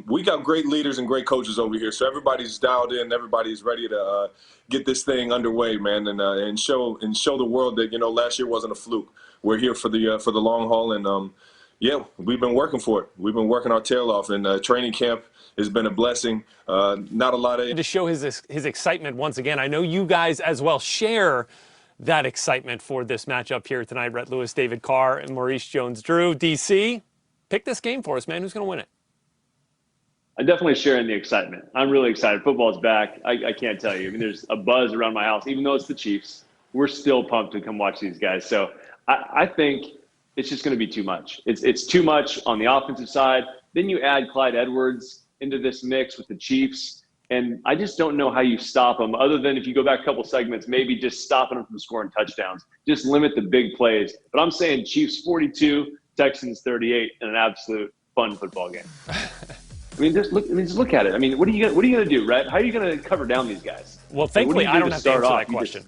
[SPEAKER 22] We got great leaders and great coaches over here, so everybody's dialed in. Everybody's ready to get this thing underway, man, and show the world that last year wasn't a fluke. We're here for the long haul, and yeah, we've been working for it. We've been working our tail off, and training camp has been a blessing. Not a lot of
[SPEAKER 1] to show his excitement once again. I know you guys as well share that excitement for this matchup here tonight. Rhett Lewis, David Carr, and Maurice Jones-Drew. DC, pick this game for us, man. Who's going to win it?
[SPEAKER 3] I'm definitely sharing the excitement. I'm really excited. Football's back. I can't tell you. I mean, there's a buzz around my house. Even though it's the Chiefs, we're still pumped to come watch these guys. So I think it's just going to be too much. It's too much on the offensive side. Then you add Clyde Edwards into this mix with the Chiefs, and I just don't know how you stop them other than if you go back a couple segments, maybe just stopping them from scoring touchdowns. Just limit the big plays. But I'm saying Chiefs 42, Texans 38 in an absolute fun football game. I mean, just look at it. I mean, what are you going to do, Rhett? How are you going to cover down these guys?
[SPEAKER 1] Well, thankfully, I don't have to answer that question.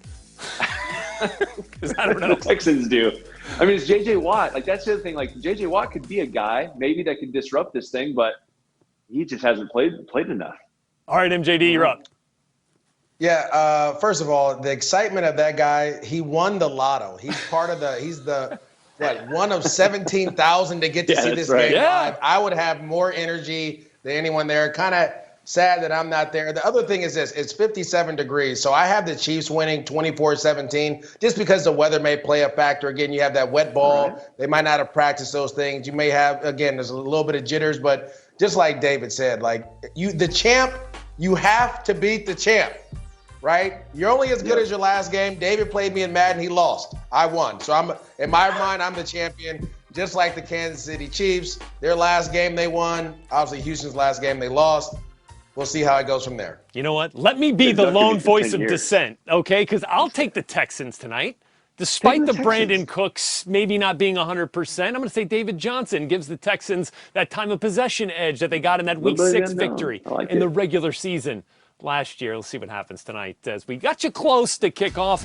[SPEAKER 1] Because I don't know.
[SPEAKER 3] The Texans do. I mean, it's J.J. Watt. Like, that's the other thing. Like, J.J. Watt could be a guy maybe that could disrupt this thing, but he just hasn't played enough.
[SPEAKER 1] All right, MJD, you're up.
[SPEAKER 2] Yeah, first of all, the excitement of that guy, he won the lotto. He's the one of 17,000 to get to see this game live. I would have more energy than anyone there. Kind of sad that I'm not there. The other thing is this, it's 57 degrees. So I have the Chiefs winning 24-17 just because the weather may play a factor. Again, you have that wet ball. Right. They might not have practiced those things. You may have, again, there's a little bit of jitters, but just like David said, like the champ, you have to beat the champ, right? You're only as good as your last game. David played me in Madden. He lost. I won. So in my mind, I'm the champion. Just like the Kansas City Chiefs, their last game they won. Obviously, Houston's last game they lost. We'll see how it goes from there.
[SPEAKER 1] You know what? Let me be the lone voice of dissent, okay? Because I'll take the Texans tonight. Despite the Brandon Cooks maybe not being 100%, I'm going to say David Johnson gives the Texans that time of possession edge that they got in that Week 6 victory in the regular season last year. Let's see what happens tonight as we got you close to kickoff.